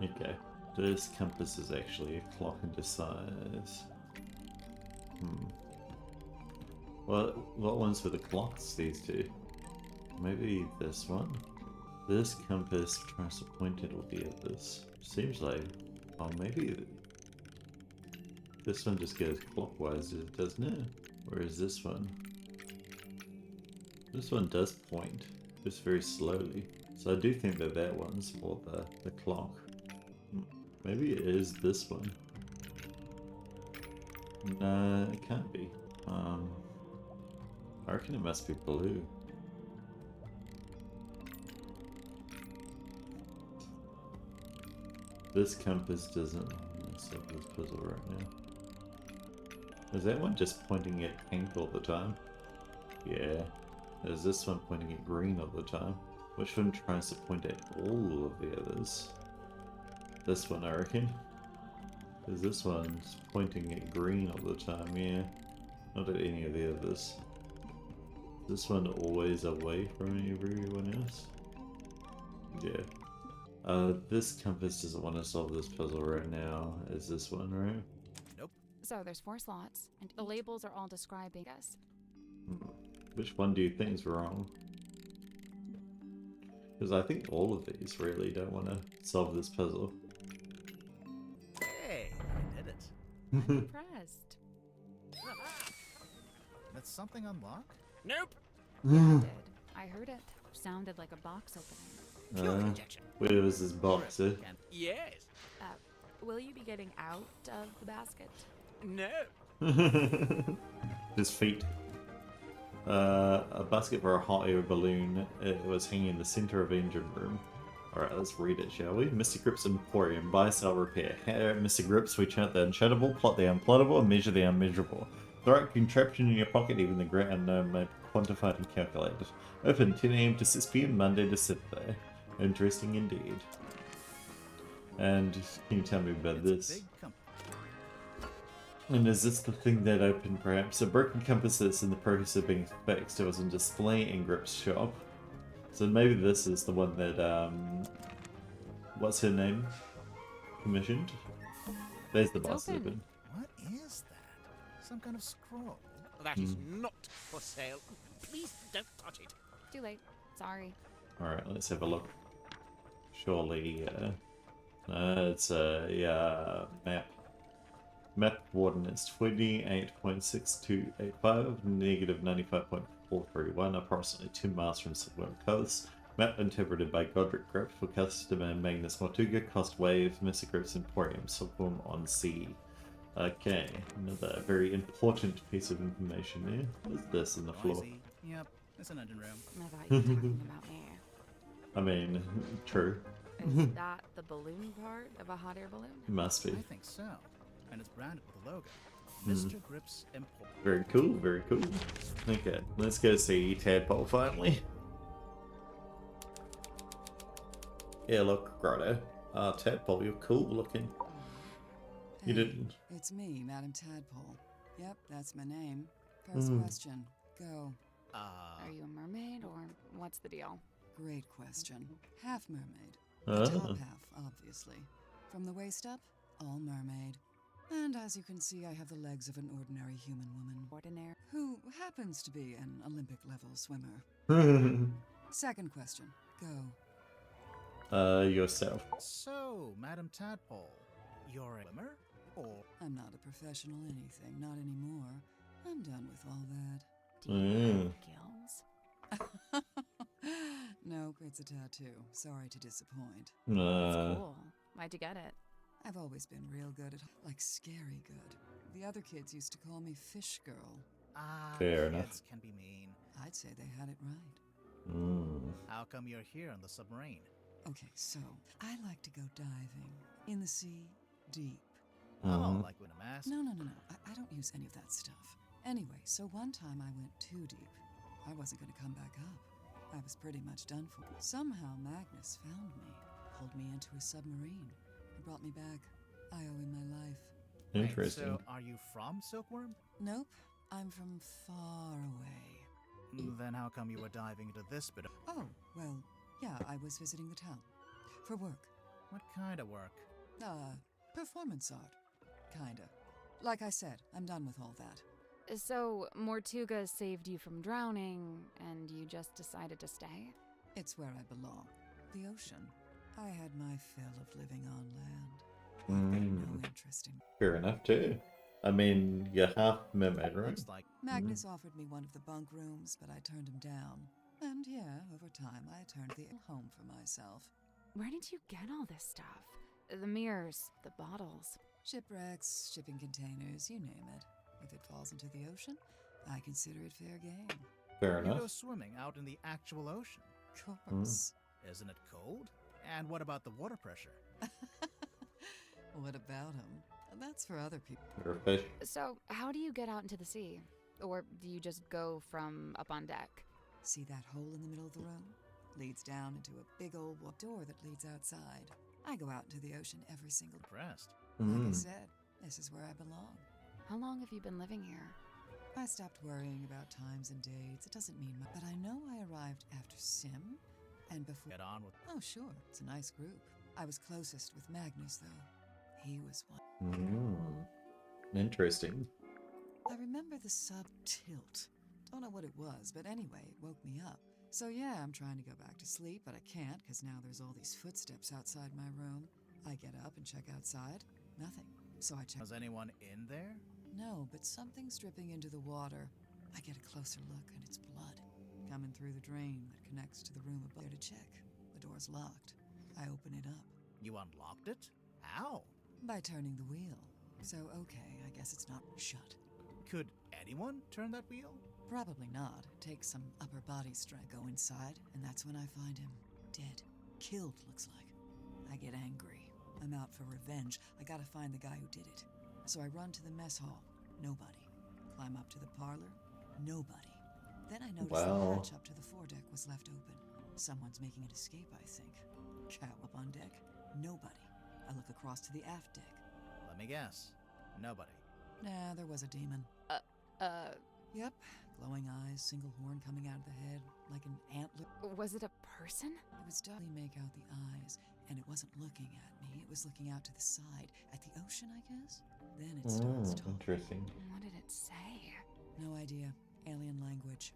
Okay. This compass is actually a clock in disguise. What ones were the clocks, these two? Maybe this one? This compass tries to point at all the others. Seems like... Oh, maybe... This one just goes clockwise, doesn't it? Or is this one? This one does point, just very slowly. So I do think that that one's for the clock. Maybe it is this one. No, it can't be. I reckon it must be blue. This compass doesn't solve this puzzle right now. Is that one just pointing at pink all the time? Yeah. Is this one pointing at green all the time? Which one tries to point at all of the others? This one, I reckon. Because this one's pointing at green all the time, yeah. Not at any of the others. Is this one always away from everyone else? Yeah. This compass doesn't want to solve this puzzle right now. Is this one, right? Nope. So there's 4 slots, and the labels are all describing us. Which one do you think is wrong? Because I think all of these really don't want to solve this puzzle. Hey, I did it. I'm impressed. Did something unlock? Nope. Yeah, I did. I heard it. Sounded like a box opening. Pure conjecture. Where was this box, eh? Yes. Will you be getting out of the basket? No. His feet. A basket for a hot air balloon. It was hanging in the center of engine room. Alright, let's read it, shall we? Mr. Grip's Emporium. Buy, sell, repair. Here at Mr. Grip's, we chant the unchattable, plot the unplottable, and measure the unmeasurable. The right contraption in your pocket, even the great unknown may be quantified and calculated. Open 10 AM to 6 PM, Monday to Saturday. Interesting indeed. And can you tell me about It's a this? big company. And is this the thing that opened, perhaps? A broken compass that's in the process of being fixed. It was on display in Grip's shop. So maybe this is the one that, what's her name? Commissioned? There's the It's boss open. open. What is that? Some kind of scroll? That is not for sale. Please don't touch it. Too late. Sorry. Alright, let's have a look. Surely, it's a map. Map coordinates 28.6285, negative 95.431, approximately 2 miles from Silverwood Coast. Map interpreted by Godric Grip for customer Magnus Mortuga, Cost Wave, Mr. Grip's Emporium, Silverwood on Sea. Okay, another very important piece of information there. What's this on the floor? Noisy. Yep, it's an engine room. I thought you were talking about me. I mean, true. Is that the balloon part of a hot air balloon? Must be. I think so. And it's branded with a logo. Mr. Grip's Emporium. Very cool, very cool. Okay, let's go see Tadpole finally. Yeah, look, Grotto. Tadpole, you're cool looking. You didn't. It's me, Madam Tadpole. Yep, that's my name. First question. Go. Are you a mermaid or what's the deal? Great question. Half mermaid. The top Ah, half, obviously. From the waist up, all mermaid. And as you can see, I have the legs of an ordinary human woman Ordinary. who happens to be an Olympic-level swimmer. Second question. Go. yourself. So, Madam Tadpole, you're a swimmer? Or I'm not a professional anything, not anymore. I'm done with all that. Do you have gills? Nope, it's a tattoo. Sorry to disappoint. That's cool. Why'd you get it? I've always been real good at, like, scary good. The other kids used to call me Fish Girl. Fair kids enough. can be mean. I'd say they had it right. How come you're here on the submarine? Okay, so I like to go diving in the sea, deep. Oh, like with a mask? No. I don't use any of that stuff. Anyway, so one time I went too deep. I wasn't going to come back up. I was pretty much done for. Somehow Magnus found me, pulled me into a submarine, and brought me back. I owe him my life. Wait, Interesting. so, are you from Silkworm? Nope, I'm from far away. Then how come you were diving into this bit of... Oh, well, yeah, I was visiting the town. For work. What kind of work? Performance art. Kinda. Like I said, I'm done with all that. So, Mortuga saved you from drowning, and you just decided to stay? It's where I belong. The ocean. I had my fill of living on land. I've got no interest in... Fair enough, too. I mean, you're half mermaid, right? Looks like... Magnus offered me one of the bunk rooms, but I turned him down. And yeah, over time, I turned the home for myself. Where did you get all this stuff? The mirrors, the bottles. Shipwrecks, shipping containers, you name it. If it falls into the ocean, I consider it fair game. Fair You go enough. swimming out in the actual ocean. Course. Isn't it cold? And what about the water pressure? What about him? That's for other people. You're a fish. So, how do you get out into the sea? Or do you just go from up on deck? See that hole in the middle of the room? Leads down into a big old door that leads outside. I go out into the ocean every single day. Impressed. Like I said, this is where I belong. How long have you been living here? I stopped worrying about times and dates. It doesn't mean much. But I know I arrived after Sim and before... Get on with... Oh, sure. It's a nice group. I was closest with Magnus, though. He was one. Interesting. I remember the sub tilt. Don't know what it was, but anyway, it woke me up. So yeah, I'm trying to go back to sleep, but I can't because now there's all these footsteps outside my room. I get up and check outside. Nothing. So I check... Was anyone in there? No, but something's dripping into the water. I get a closer look, and it's blood. Coming through the drain that connects to the room above. There to check. The door's locked. I open it up. You unlocked it? How? By turning the wheel. So, okay, I guess it's not shut. Could anyone turn that wheel? Probably not. It takes some upper body strength. Go inside, and that's when I find him. Dead. Killed, looks like. I get angry. I'm out for revenge. I gotta find the guy who did it. So I run to the mess hall. Nobody. Climb up to the parlor. Nobody. Then I notice the hatch up to the foredeck was left open. Someone's making an escape, I think. Chow up on deck. Nobody. I look across to the aft deck. Let me guess. Nobody. Nah, there was a demon. Yep. Glowing eyes, single horn coming out of the head, like an antler. Was it a person? It was darkly make out the eyes, and it wasn't looking at me. It was looking out to the side, at the ocean, I guess. Then it starts talking. Interesting. What did it say? No idea. Alien language.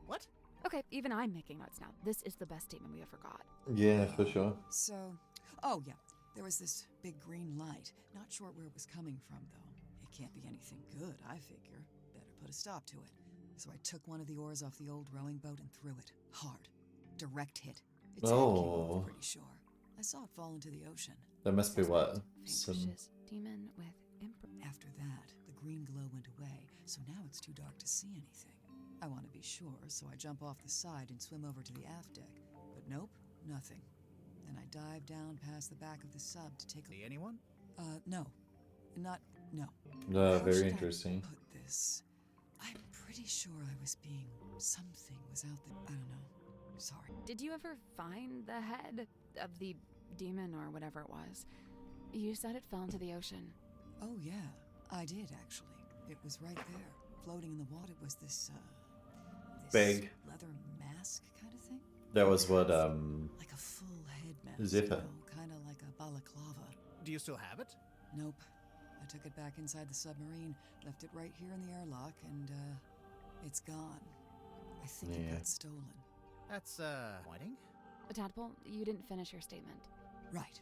What? Okay, even I'm making notes now. This is the best statement we ever got. Yeah, for sure. So, oh yeah, there was this big green light. Not sure where it was coming from, though. It can't be anything good, I figure. Better put a stop to it. So I took one of the oars off the old rowing boat and threw it. Hard. Direct hit. Its head came Oh. off, pretty sure. I saw it fall into the ocean. That must be what? Some... Vicious demon with After that, the green glow went away, so now it's too dark to see anything. I want to be sure, so I jump off the side and swim over to the aft deck. But nope, nothing. Then I dive down past the back of the sub to take a... See anyone? No. No. No, How very should I interesting. put this? I'm pretty sure I was being... Something was out there. I don't know. Sorry. Did you ever find the head of the demon or whatever it was? You said it fell into the ocean. Oh, yeah. I did, actually. It was right there. Floating in the water was this Big. leather mask kind of thing. That was what, Like a full head mask. Zipper. Kind of like a balaclava. Do you still have it? Nope. I took it back inside the submarine, left it right here in the airlock, and, it's gone. I think it Yeah. got stolen. That's, pointing? Tadpole, you didn't finish your statement. Right.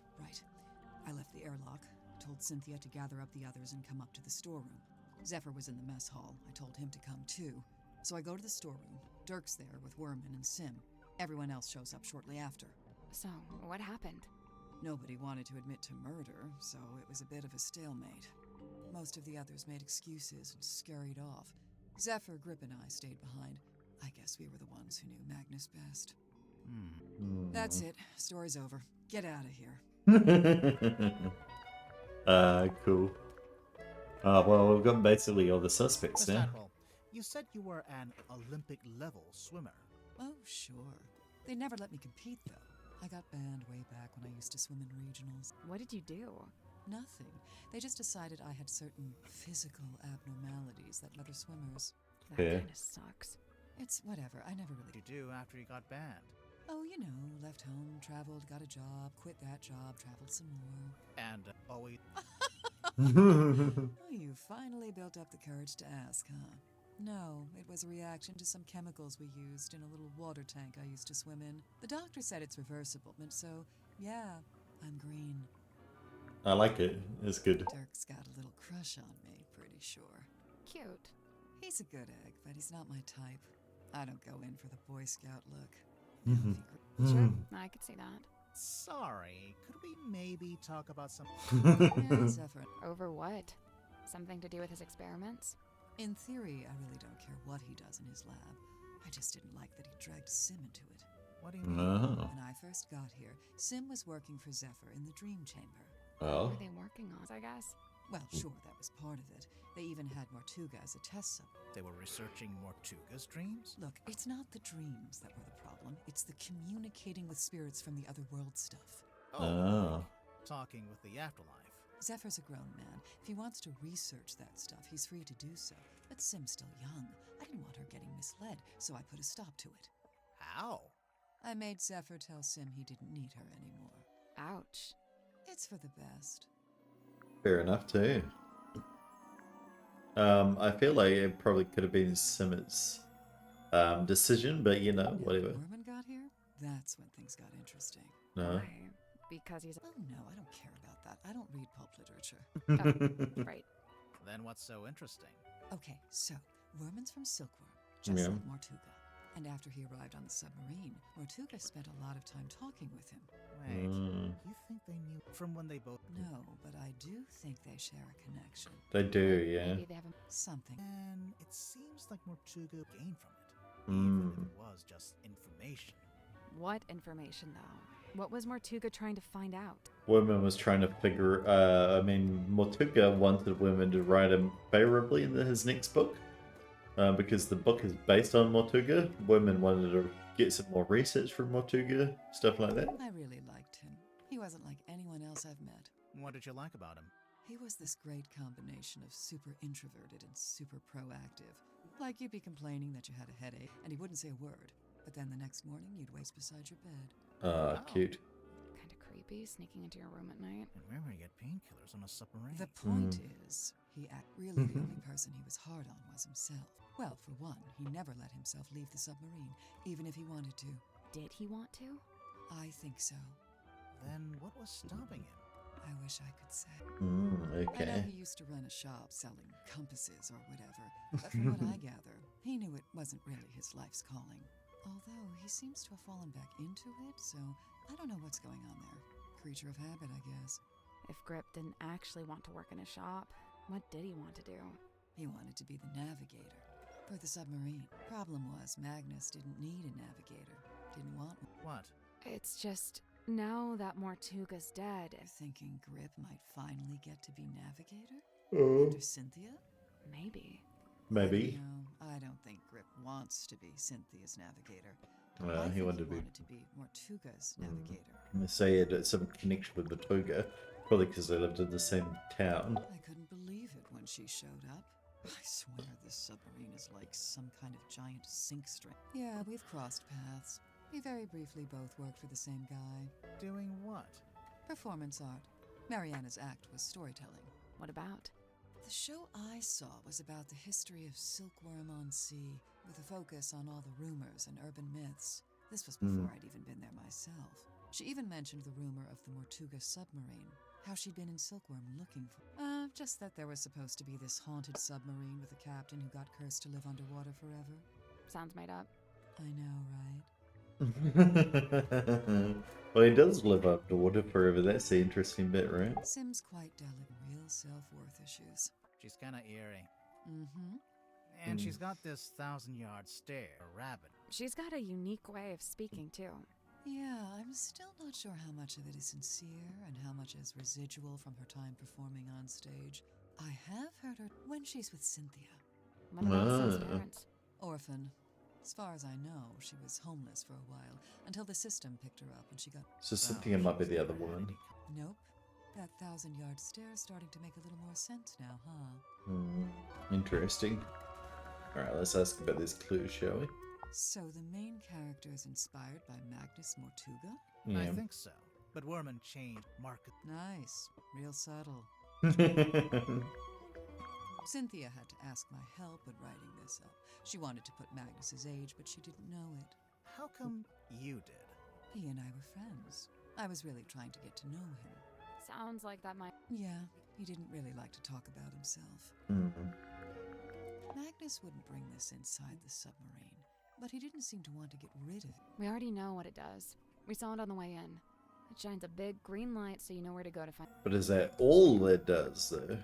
I left the airlock, told Cynthia to gather up the others and come up to the storeroom. Zephyr was in the mess hall. I told him to come too. So I go to the storeroom. Dirk's there with Worman and Sim. Everyone else shows up shortly after. So, what happened? Nobody wanted to admit to murder, so it was a bit of a stalemate. Most of the others made excuses and scurried off. Zephyr, Grip, and I stayed behind. I guess we were the ones who knew Magnus best. That's it. Story's over. Get out of here. Cool. Well, we've got basically all the suspects Miss now. Tadpole, you said you were an Olympic-level swimmer. Oh, sure. They never let me compete, though. I got banned way back when I used to swim in regionals. What did you do? Nothing. They just decided I had certain physical abnormalities that other swimmers. That Yeah. kind of sucks. It's whatever. I never What really... did you do after you got banned? Oh, you know, left home, traveled, got a job, quit that job, traveled some more. And always... Oh, you finally built up the courage to ask, huh? No, it was a reaction to some chemicals we used in a little water tank I used to swim in. The doctor said it's reversible, and so, yeah, I'm green. I like it. It's good. Dirk's got a little crush on me, pretty sure. Cute. He's a good egg, but he's not my type. I don't go in for the Boy Scout look. Sure, I could see that. Sorry, could we maybe talk about some... Yeah, Zephyr. Over what? Something to do with his experiments? In theory, I really don't care what he does in his lab. I just didn't like that he dragged Sim into it. What do you mean? Oh. When I first got here, Sim was working for Zephyr in the Dream Chamber. What Oh. were they working on, I guess? Well, sure, that was part of it. They even had Mortuga as a test sub. They were researching Mortuga's dreams? Look, it's not the dreams that were the problem. It's the communicating with spirits from the other world stuff. Oh. Talking with the afterlife. Zephyr's a grown man. If he wants to research that stuff, he's free to do so. But Sim's still young. I didn't want her getting misled, so I put a stop to it. How? I made Zephyr tell Sim he didn't need her anymore. Ouch. It's for the best. Fair enough, too. I feel like it probably could have been Simmett's decision, but you know, whatever. When Worman got here, that's when things got interesting. No. Why? Because he's... Oh no, I don't care about that. I don't read pulp literature. Oh, right. Then what's so interesting? Okay, so, Worman's from Silkworm, just Yeah. like Mortuga. And after he arrived on the submarine, Mortuga spent a lot of time talking with him. Wait, Mm. you think they knew from when they both... No, but I do think they share a connection. They do, yeah. Maybe they have a... Something. And it seems like Mortuga gained from it. Mm. Even if it was just information. What information, though? What was Mortuga trying to find out? Women was trying to figure. Mortuga wanted women to write him favorably in his next book, because the book is based on Mortuga. Women wanted to get some more research from Mortuga, stuff like that. I really liked him. He wasn't like anyone else I've met. What did you like about him? He was this great combination of super introverted and super proactive. Like you'd be complaining that you had a headache, and he wouldn't say a word. But then the next morning, you'd wait beside your bed. Cute. Kind of creepy, sneaking into your room at night. And where would he get painkillers on a submarine? The point is, really the only person he was hard on was himself. Well, for one, he never let himself leave the submarine, even if he wanted to. Did he want to? I think so. Then what was stopping him? I wish I could say. I know Okay. he used to run a shop selling compasses or whatever, but from what I gather, he knew it wasn't really his life's calling. Although he seems to have fallen back into it, so I don't know what's going on there. Creature of habit, I guess. If Grip didn't actually want to work in a shop, what did he want to do? He wanted to be the navigator for the submarine. Problem was, Magnus didn't need a navigator. Didn't want one. What? It's just, now that Mortuga's dead, Thinking Grip might finally get to be navigator? Oh. Under Cynthia? maybe. Maybe. No, I don't think Grip wants to be Cynthia's navigator. Well, I he think wanted to be. Mortuga's navigator. Say he had some connection with Matuga, probably because they lived in the same town. I couldn't believe it when she showed up. I swear this submarine is like some kind of giant sink string. Yeah, we've crossed paths. We very briefly both worked for the same guy. Doing what? Performance art. Mariana's act was storytelling. What about? The show I saw was about the history of Silkworm on Sea, with a focus on all the rumors and urban myths. This was before I'd even been there myself. She even mentioned the rumor of the Mortuga submarine, how she'd been in Silkworm looking for... just that there was supposed to be this haunted submarine with a captain who got cursed to live underwater forever. Sounds made up. I know, right? Well, he does live underwater forever. That's the interesting bit, right? Sim's quite delicate, real self-worth issues. She's kind of eerie. Mm-hmm. And she's got this 1,000-yard stare, a rabbit. She's got a unique way of speaking, too. Yeah, I'm still not sure how much of it is sincere and how much is residual from her time performing on stage. I have heard her when she's with Cynthia. What about Sim's Ah. parents? Orphan. As far as I know, she was homeless for a while, until the system picked her up and she got... So Cynthia might be the other woman. Nope. That 1,000-yard stare's starting to make a little more sense now, huh? Interesting. Alright, let's ask about these clues, shall we? So the main character is inspired by Magnus Mortuga? Yeah. I think so. But Worman changed market. Nice. Real subtle. Cynthia had to ask my help when writing this up. She wanted to put Magnus's age, but she didn't know it. How come you did? He and I were friends. I was really trying to get to know him. Sounds like that might... Yeah, he didn't really like to talk about himself. Magnus wouldn't bring this inside the submarine, but he didn't seem to want to get rid of it. We already know what it does. We saw it on the way in. It shines a big green light so you know where to go to find... But is that all it does, though?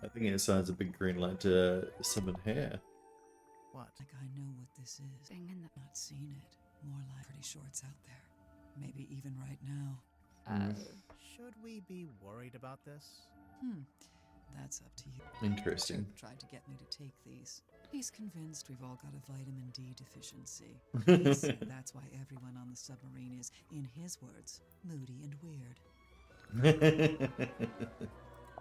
I think it signs a big green light to summon her. What? Like I know what this is. Thing in the... Not seen it. More like pretty shorts out there. Maybe even right now. Should we be worried about this? That's up to you. Interesting. Chirp tried to get me to take these. He's convinced we've all got a vitamin D deficiency. He said that's why everyone on the submarine is, in his words, moody and weird.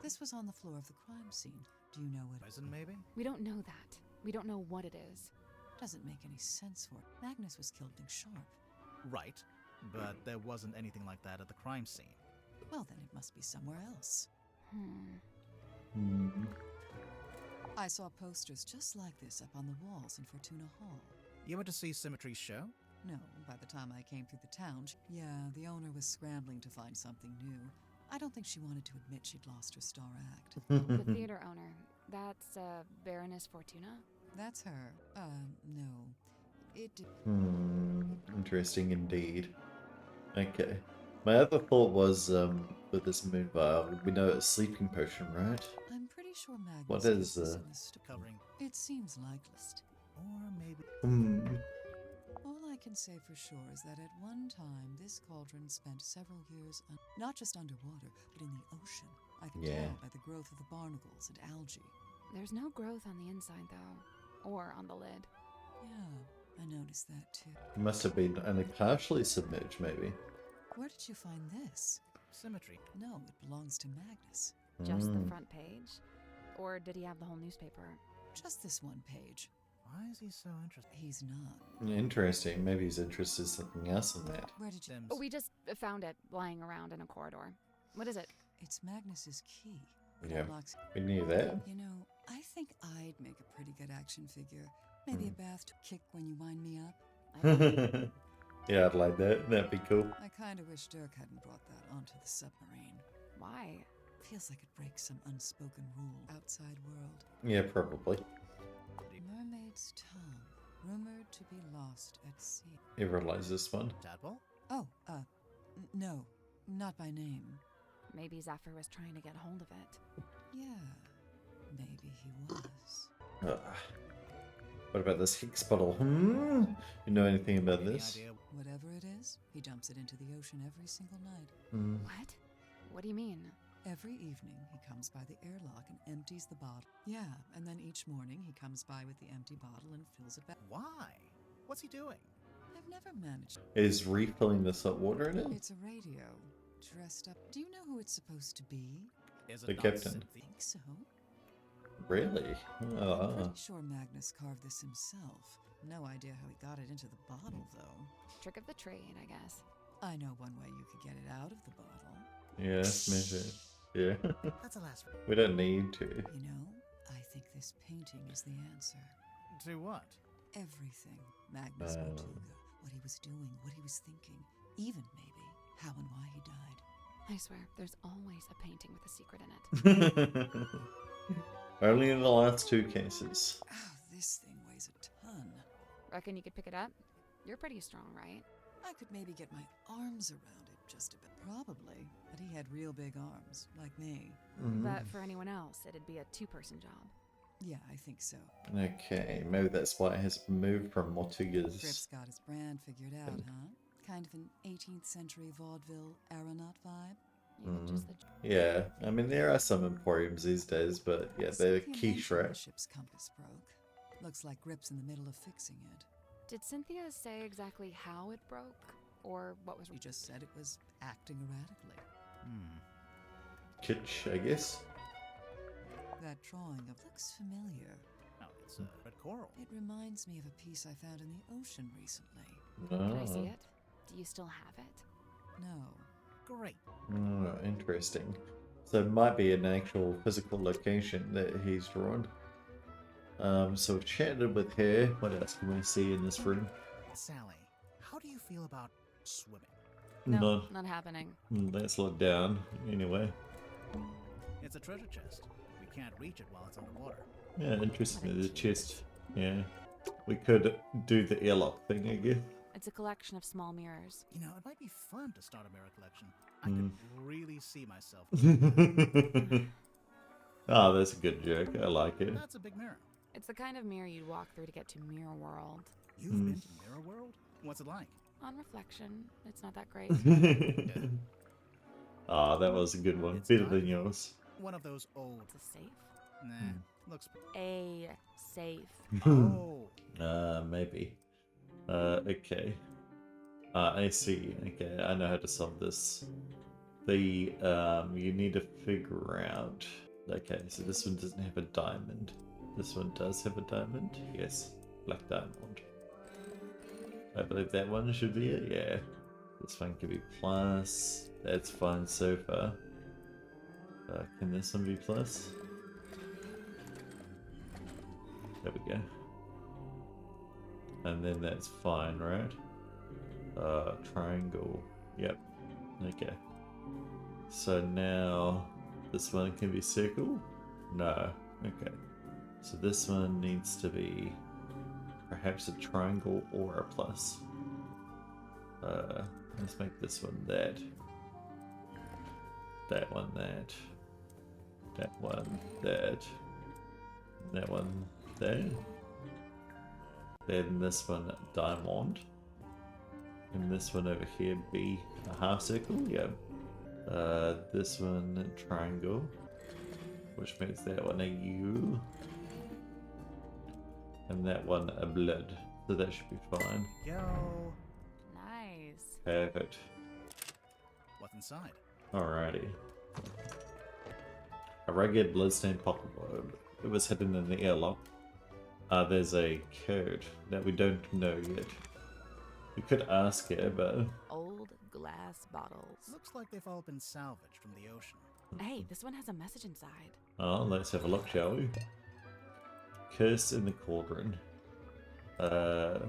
This was on the floor of the crime scene. Do you know what? Poison, maybe? We don't know that. We don't know what it is. Doesn't make any sense for it. Magnus was killed in sharp. Right. But there wasn't anything like that at the crime scene. Well, then it must be somewhere else. I saw posters just like this up on the walls in Fortuna Hall. You went to see Symmetry's show? No, by the time I came through the town, yeah, the owner was scrambling to find something new. I don't think she wanted to admit she'd lost her star act. The theater owner. That's, Baroness Fortuna? That's her. No. It did. Interesting indeed. Okay. My other thought was, with this moon vial, we know it's sleeping potion, right? I'm pretty sure Magnus What gave is, this in the Covering. It seems likely. Or maybe... All I can say for sure is that at one time, this cauldron spent several years not just underwater, but in the ocean. I can Yeah. tell by the growth of the barnacles and algae. There's no growth on the inside, though. Or on the lid. Yeah, I noticed that too. Must have been only partially submerged, maybe. Where did you find this? Symmetry. No, it belongs to Magnus. Just the Mm. front page? Or did he have the whole newspaper? Just this one page. Why is he so interested? He's not. Interesting. Maybe he's interested in something else in that. Where did you? Sims. Oh, we just found it lying around in a corridor. What is it? It's Magnus's key. It Yeah. unlocks. We knew that. You know, I think I'd make a pretty good action figure. Maybe a bath kick when you wind me up. Yeah, I'd like that. That'd be cool. I kind of wish Dirk hadn't brought that onto the submarine. Why? Feels like it breaks some unspoken rule outside world. Yeah, probably. Mermaid's tongue, rumored to be lost at sea. Everyone likes this one. Tadpole? Oh, no, not by name. Maybe Zephyr was trying to get hold of it. Yeah, maybe he was. Ugh. What about this Higgs bottle? You know anything about Any this? idea? Whatever it is, he dumps it into the ocean every single night. What? What do you mean? Every evening, he comes by the airlock and empties the bottle. Yeah, and then each morning, he comes by with the empty bottle and fills it back. Why? What's he doing? I've never managed. Is refilling the salt water in it? It's a radio, dressed up. Do you know who it's supposed to be? Is it The not captain. Cynthia? Think so. Really? I'm Ah. pretty sure Magnus carved this himself. No idea how he got it into the bottle, though. Trick of the trade, I guess. I know one way you could get it out of the bottle. Yeah, maybe. Yeah. That's the last one. We don't need to. You know, I think this painting is the answer. To what? Everything. Magnus Oh. Mortuga. What he was doing, what he was thinking. Even, maybe, how and why he died. I swear, there's always a painting with a secret in it. Only in the last two cases. Oh, this thing weighs a ton. Reckon you could pick it up? You're pretty strong, right? I could maybe get my arms around it just a bit. Probably. But he had real big arms, like me. But for anyone else, it'd be a two-person job. Yeah, I think so. Okay, maybe that's why it has moved from Mortuga's. Grip's got his brand figured out, huh? Kind of an 18th century vaudeville aeronaut vibe. Even just the Yeah, I mean, there are some emporiums these days, but yeah, they're Cynthia quiche, mentioned right? The ship's compass broke. Looks like Grip's in the middle of fixing it. Did Cynthia say exactly how it broke? Or what was She just said it was acting erratically. Kitsch, I guess. That drawing of looks familiar. Oh, it's a red coral. It reminds me of a piece I found in the ocean recently. Can I see Oh, it? Do you still have it? No. Great. oh, interesting. So it might be an actual physical location that he's drawn. So we've chatted with her. What else can we see in this room? Sally, how do you feel about swimming? No, None. not happening. Let's look down. Anyway. It's a treasure chest. We can't reach it while it's underwater. Yeah, interesting. The chest. Yeah. We could do the airlock thing, I guess. It's a collection of small mirrors. You know, it might be fun to start a mirror collection. I could really see myself. Oh, that's a good joke. I like it. That's a big mirror. It's the kind of mirror you'd walk through to get to Mirror World. You've been to Mirror World? What's it like? On reflection, it's not that great. Ah, that was a good one. It's Better not. than yours. One of those old. It's a safe. Nah, looks. A safe. Oh, Maybe. Okay. I see. Okay, I know how to solve this. The, you need to figure out... Okay, so this one doesn't have a diamond. This one does have a diamond. Yes, black diamond. I believe that one should be it, yeah. This one can be plus. That's fine so far. Can this one be plus? There we go. And then that's fine, right? Triangle. Yep. Okay. So now this one can be circle? No. Okay. So this one needs to be perhaps a triangle or a plus. Let's make this one that. That one that. That one that. That one that. Then this one diamond. And this one over here be a half circle, yeah. This one triangle, which makes that one a U. And that one a blood. So that should be fine. yo. Nice. Perfect. What's inside? Alrighty. A rugged bloodstained pocketbook. It was hidden in the airlock. There's a code that we don't know yet. We could ask her, but... Old glass bottles. Looks like they've all been salvaged from the ocean. Hey, this one has a message inside. Oh, let's have a look, shall we? Curse in the cauldron. A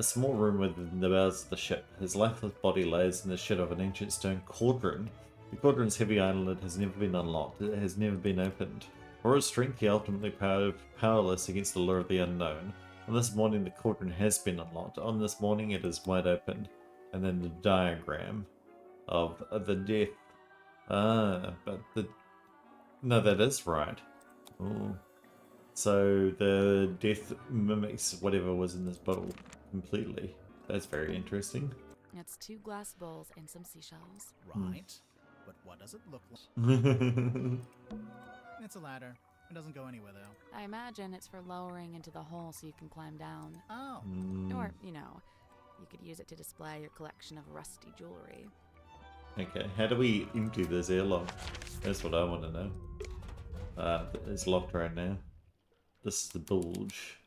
small room within the bows of the ship. His lifeless body lays in the shed of an ancient stone cauldron. The cauldron's heavy iron lid has never been unlocked. It has never been opened. For his strength, he ultimately powerless against the lure of the unknown. On this morning, the cauldron has been unlocked. On this morning, it is wide open. And then the diagram of the death. But the... No, that is right. Ooh. So the death mimics whatever was in this bottle completely. That's very interesting. It's 2 glass bowls and some seashells. Right. But what does it look like? It's a ladder. It doesn't go anywhere, though. I imagine it's for lowering into the hole so you can climb down. Oh. Or, you know, you could use it to display your collection of rusty jewelry. Okay, how do we empty this airlock? That's what I want to know. It's locked right now. This is the bulge.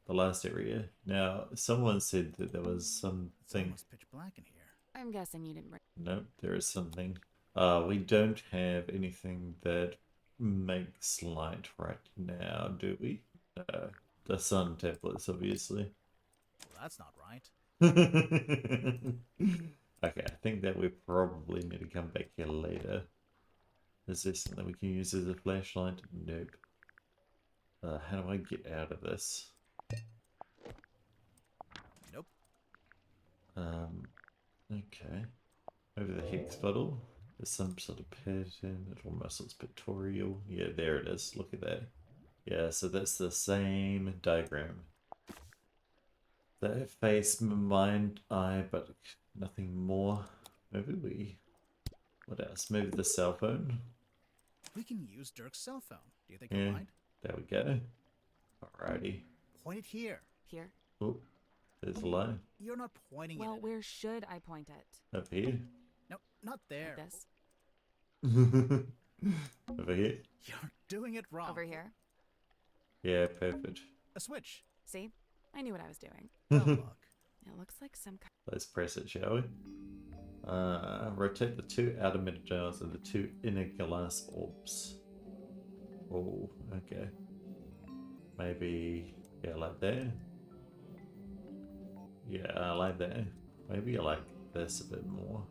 The last area. Now, someone said that there was It's something... almost pitch black in here. I'm guessing you didn't bring... Nope, there is something. We don't have anything that makes light right now, do we? No. The sun tablets, obviously. Well, that's not right. Okay, I think that we probably need to come back here later. Is there something we can use as a flashlight? Nope. How do I get out of this? Nope. Okay. Over the hex bottle. There's some sort of pattern. It almost looks pictorial. Yeah, there it is. Look at that. Yeah, so that's the same diagram. That face, mind, eye, but nothing more. Maybe we... What else? Maybe the cell phone? We can use Dirk's cell phone. Do you think Yeah. you'll mind? There we go. Alrighty. Point it here. Here? Oh, there's a line. You're not pointing Well, it. where should I point it? Up here. No, not there. Like this? Over here. You're doing it wrong. Over here? Yeah, perfect. A switch. See? I knew what I was doing. Oh, look. It looks like some kind... Let's press it, shall we? Rotate the 2 outer middle jars and the 2 inner glass orbs. Oh, okay. Maybe, yeah, like that. Yeah, I like that. Maybe I like this a bit more.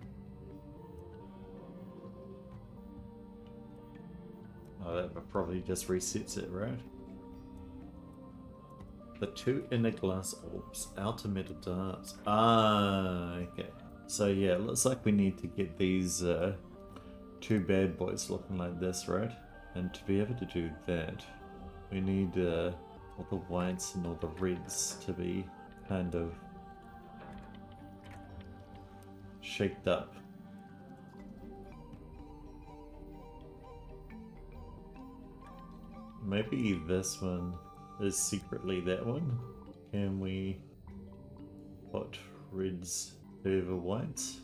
Oh, that probably just resets it, right? The 2 inner glass orbs, outer middle jars. Ah, okay. So yeah, it looks like we need to get these 2 bad boys looking like this, right? And to be able to do that, we need all the whites and all the reds to be kind of shaped up. Maybe this one is secretly that one. Can we put reds over whites?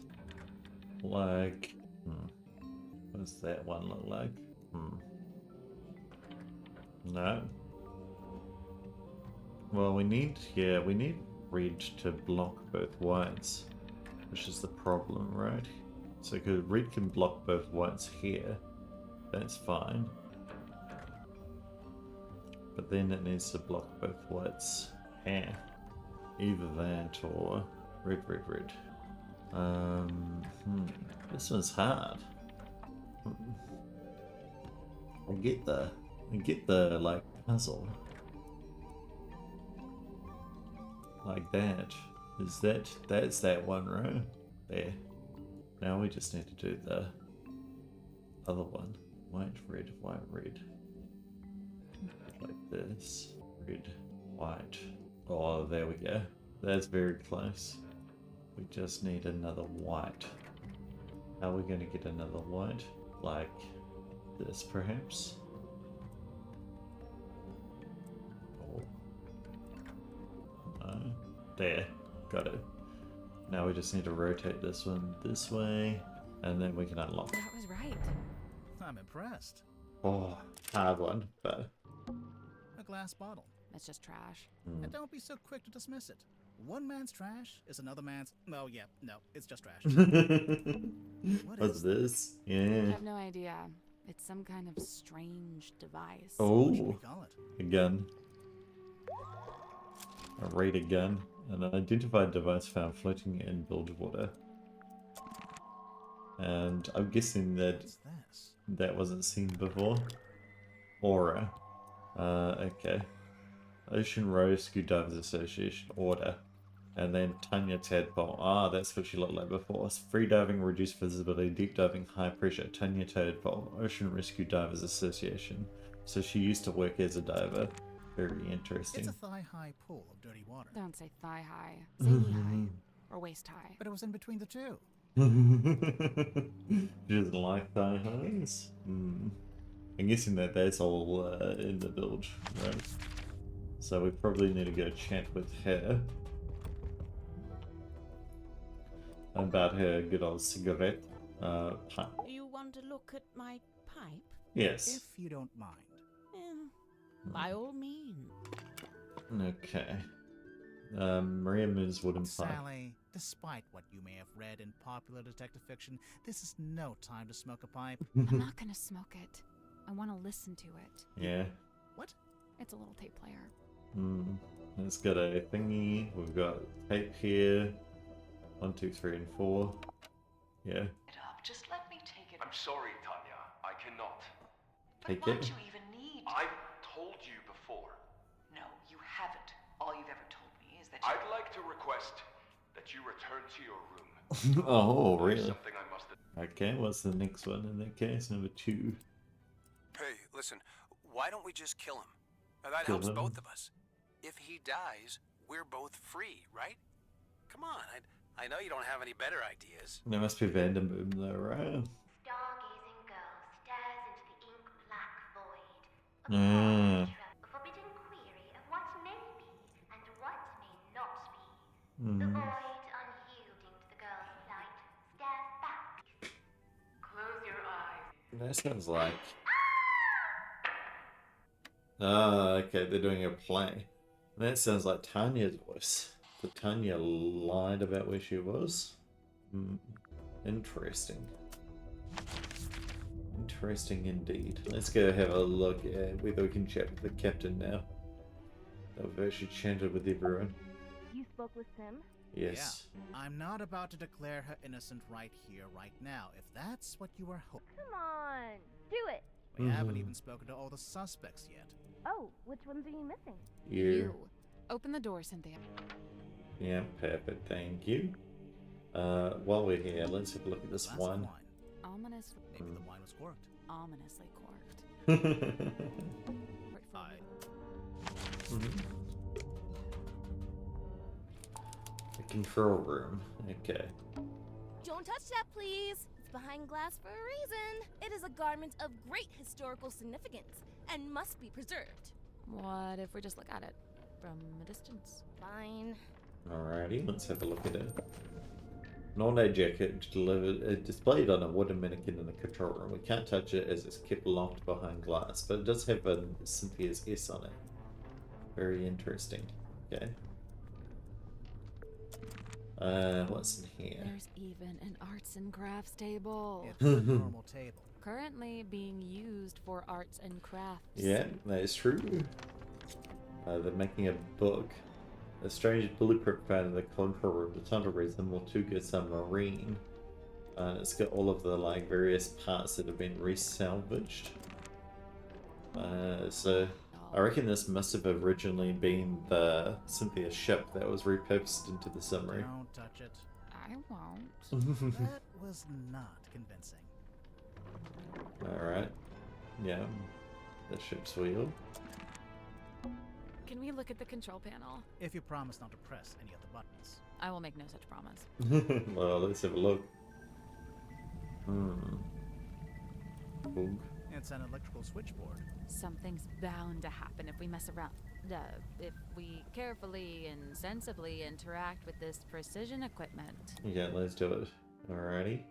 Like, what does that one look like? No. Well, we need red to block both whites, which is the problem, right? So, because red can block both whites here, that's fine. But then it needs to block both whites here. Either that or red, red, red. This one's hard. I get the like puzzle. Like that. That's that one row? There. Now we just need to do the other one. White, red, white, red. Like this. Red, white. Oh, there we go. That's very close. We just need another white. How are we going to get another white? Like this, perhaps? Oh. No. There. Got it. Now we just need to rotate this one this way, and then we can unlock. That was right. I'm impressed. Oh, hard one, but... A glass bottle. It's just trash. And don't be so quick to dismiss it. One man's trash is another man's. Oh, yeah, no, it's just trash. What's this? I Yeah. have no idea. It's some kind of strange device. What should Oh, we call it? a gun. A radar gun. An unidentified device found floating in bilge water. And I'm guessing that What's this? that wasn't seen before. Aura. Okay. Ocean Rescue Divers Association order. And then Tanya Tadpole. Ah, that's what she looked like before. Free diving, reduced visibility, deep diving, high pressure. Tanya Tadpole, Ocean Rescue Divers Association. So she used to work as a diver. Very interesting. It's a thigh-high pool of dirty water. Don't say thigh high. Say knee high. Or waist high. But it was in between the two. She doesn't like thigh highs? I'm guessing that that's all in the bilge, right? So we probably need to go chat with her about her good old cigarette pipe. You want to look at my pipe? Yes. If you don't mind. By all means. Okay. Maria Moon's wooden pipe. Sally, despite what you may have read in popular detective fiction, this is no time to smoke a pipe. I'm not gonna smoke it. I want to listen to it. Yeah. What? It's a little tape player. It's got a thingy. We've got tape here. 1, 2, 3, and 4. Yeah. Just let me take it. I'm sorry, Tanya. I cannot. Take What it. do you even need? I've told you before. No, you haven't. All you've ever told me is that you... I'd like to request that you return to your room. Oh, There's really? something I must... Okay, what's the next one in that case? Number 2. Hey, listen, why don't we just kill him? Now, that Kill helps him? both of us. If he dies, we're both free, right? Come on, I know you don't have any better ideas. There must be Vanderboom though, right? Stargazing girl stares into the ink-black void. A Ah. forbidden query of what may be and what may not be. The void, unyielding to the girl's sight, stares back. Close your eyes. That sounds like... Ah, okay, they're doing a play. That sounds like Tanya's voice. Did Tanya lied about where she was? Interesting. Interesting indeed. Let's go have a look at whether we can chat with the captain now. That we've actually chatted with everyone. You spoke with Sim? Yes. Yeah. I'm not about to declare her innocent right here, right now, if that's what you were hoping. Come on, do it. We haven't even spoken to all the suspects yet. Oh, which ones are you missing? You. Open the door, Cynthia. Yeah, perfect. Thank you. While we're here, let's have a look at this Glass of one. wine. Ominous, Maybe the wine was corked. ominously corked. The control room. Okay. Don't touch that, please. It's behind glass for a reason. It is a garment of great historical significance and must be preserved. What if we just look at it from a distance? Fine. Alrighty, let's have a look at it. An all-day jacket displayed on a wooden mannequin in the control room. We can't touch it as it's kept locked behind glass, but it does have a Cynthia's S on it. Very interesting. Okay. What's in here? There's even an arts and crafts table. It's a normal table. Currently being used for arts and crafts. Yeah, that is true. They're making a book. A strange blueprint found in the control room. The tunnel reads the Mortuga submarine. It's got all of the like various parts that have been resalvaged. So I reckon this must have originally been the Cynthia ship that was repurposed into the submarine. Don't touch it. I won't. That was not convincing. Alright. Yeah. The ship's wheel. Can we look at the control panel? If you promise not to press any of the buttons. I will make no such promise. Well, let's have a look. Boog. It's an electrical switchboard. Something's bound to happen if we mess around. If we carefully and sensibly interact with this precision equipment. Yeah, let's do it. Alrighty.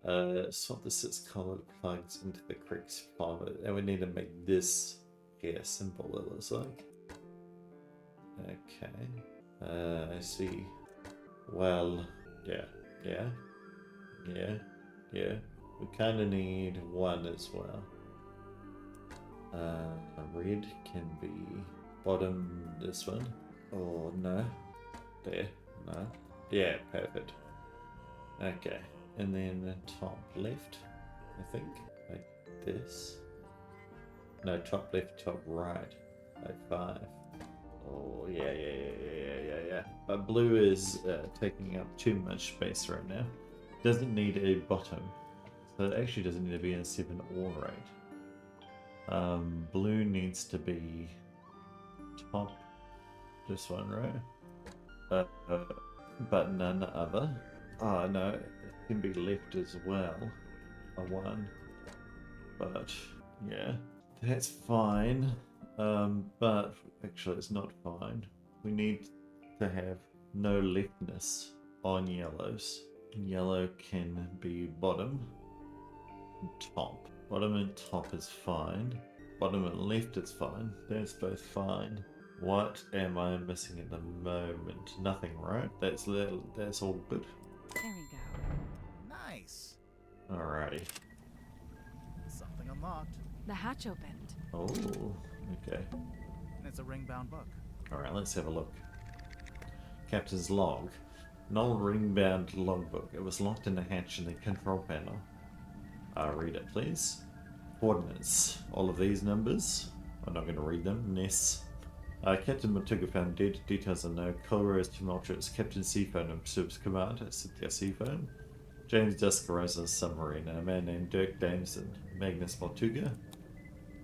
Swap the 6 colored plugs into the correct spot, and we need to make this here simple, it looks like. Okay. I see. Well, yeah. We kind of need one as well. Red can be bottom this one. Oh, no. There. No. Yeah, perfect. Okay. And then the top left, I think. Like this. No, top left, top right. Like 5. Oh, yeah. But blue is taking up too much space right now. Doesn't need a bottom. So it actually doesn't need to be in 7 or 8. Blue needs to be top. This one, right? But none other. Oh, no. It can be left as well. A 1. But, yeah. That's fine. But actually it's not fine. We need to have no leftness on yellows. Yellow can be bottom and top. Bottom and top is fine. Bottom and left is fine. That's both fine. What am I missing at the moment? Nothing, right? That's all good. There we go. Nice. Alrighty. Something unlocked. The hatch opened. Oh, okay. And it's a ring-bound book. Alright, let's have a look. Captain's log. An old ring-bound logbook. It was locked in a hatch in the control panel. Read it, please. Coordinates. All of these numbers. I'm not going to read them. Ness. Captain Motuga found dead. Details unknown. Color is tumultuous. Captain Seaphone observes command. Cynthia Seaphone. James Descarosa on submarine. And a man named Dirk Damson. Magnus Motuga.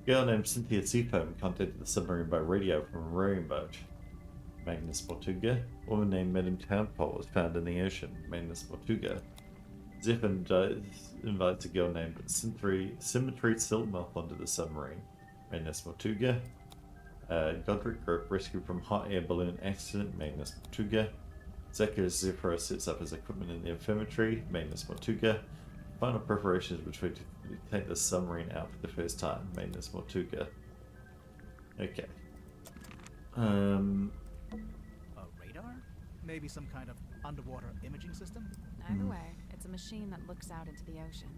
Girl named Cynthia Seafoam contacted the submarine by radio from a rowing boat. Magnus Motuga. Woman named Madame Townpole was found in the ocean. Magnus Motuga. Zeppin invites a girl named Symmetry Siltmouth onto the submarine. Magnus Motuga. Godric Group rescued from hot air balloon accident. Magnus Motuga. Zeka Zephyr sets up his equipment in the infirmary. Magnus Motuga. Final preparations between to take the submarine out for the first time. Magnus Motuga. Okay. A radar? Maybe some kind of underwater imaging system? Either way, it's a machine that looks out into the ocean.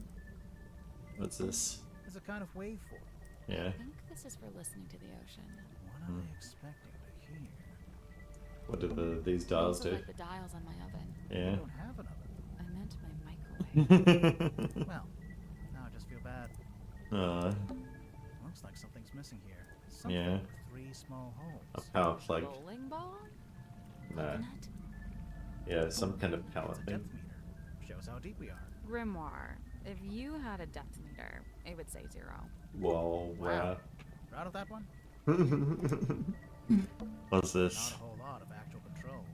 What's this? It's a kind of waveform. Yeah. I think this is for listening to the ocean. What are they expecting to hear? What do these dials These are do? like the dials on my oven. Yeah. I don't have an oven. I meant my microwave. Well, now I just feel bad. Looks like something's missing here. Something Yeah. with 3 small holes. A power plug. Bowling ball? No. Coconut? Yeah, some kind of power It's a thing. depth meter. Shows how deep we are. Grimoire. If you had a depth meter, it would say 0. Whoa, wow. Proud of that one? What's Not this? a whole lot of actual controls.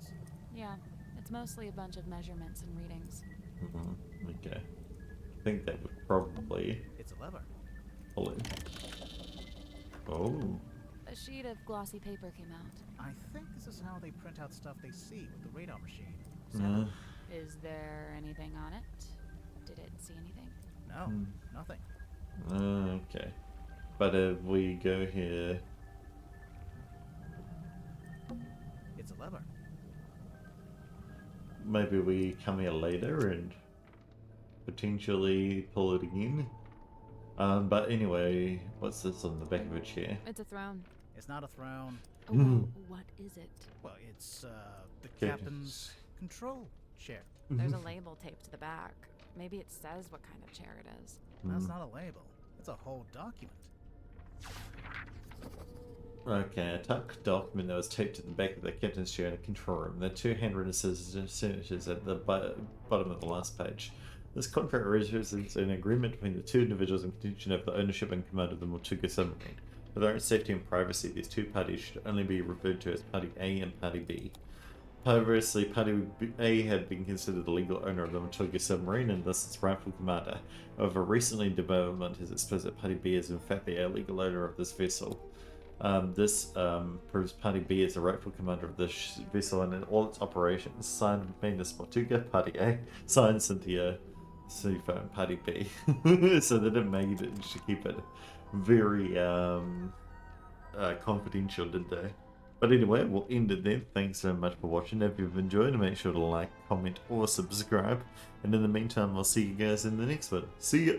Yeah, it's mostly a bunch of measurements and readings. Okay. I think that would probably It's a lever. pull it. Oh. A sheet of glossy paper came out. I think this is how they print out stuff they see with the radar machine. Uh, Is there anything on it? Did it see anything? No, nothing. okay. But if we go here... It's a lever. Maybe we come here later and potentially pull it again. But anyway, what's this on the back of a chair? It's a throne. It's not a throne. Oh, well, what is it? Well, it's the Okay. captain's control chair. There's a label taped to the back. Maybe it says what kind of chair it is. That's not a label. It's a whole document. Okay, a tuck document that was taped to the back of the captain's chair in the control room. The 2 handwritten signatures at the bottom of the last page. This contract represents an agreement between the 2 individuals in contention of the ownership and command of the Motuga submarine. For their own safety and privacy, these 2 parties should only be referred to as Party A and Party B. Previously, Party A had been considered the legal owner of the Motuga submarine and thus its rightful commander. However, recently development has exposed that Party B is in fact the illegal owner of this vessel. This proves Party B is the rightful commander of this vessel and in all its operations. Signed Magnus Motuga, Party A. Signed Cynthia Seafoam Party B. So they didn't make it to keep it very confidential, did they? But anyway, we'll end it there. Thanks so much for watching. If you've enjoyed, make sure to like, comment, or subscribe. And in the meantime, I'll see you guys in the next one. See ya!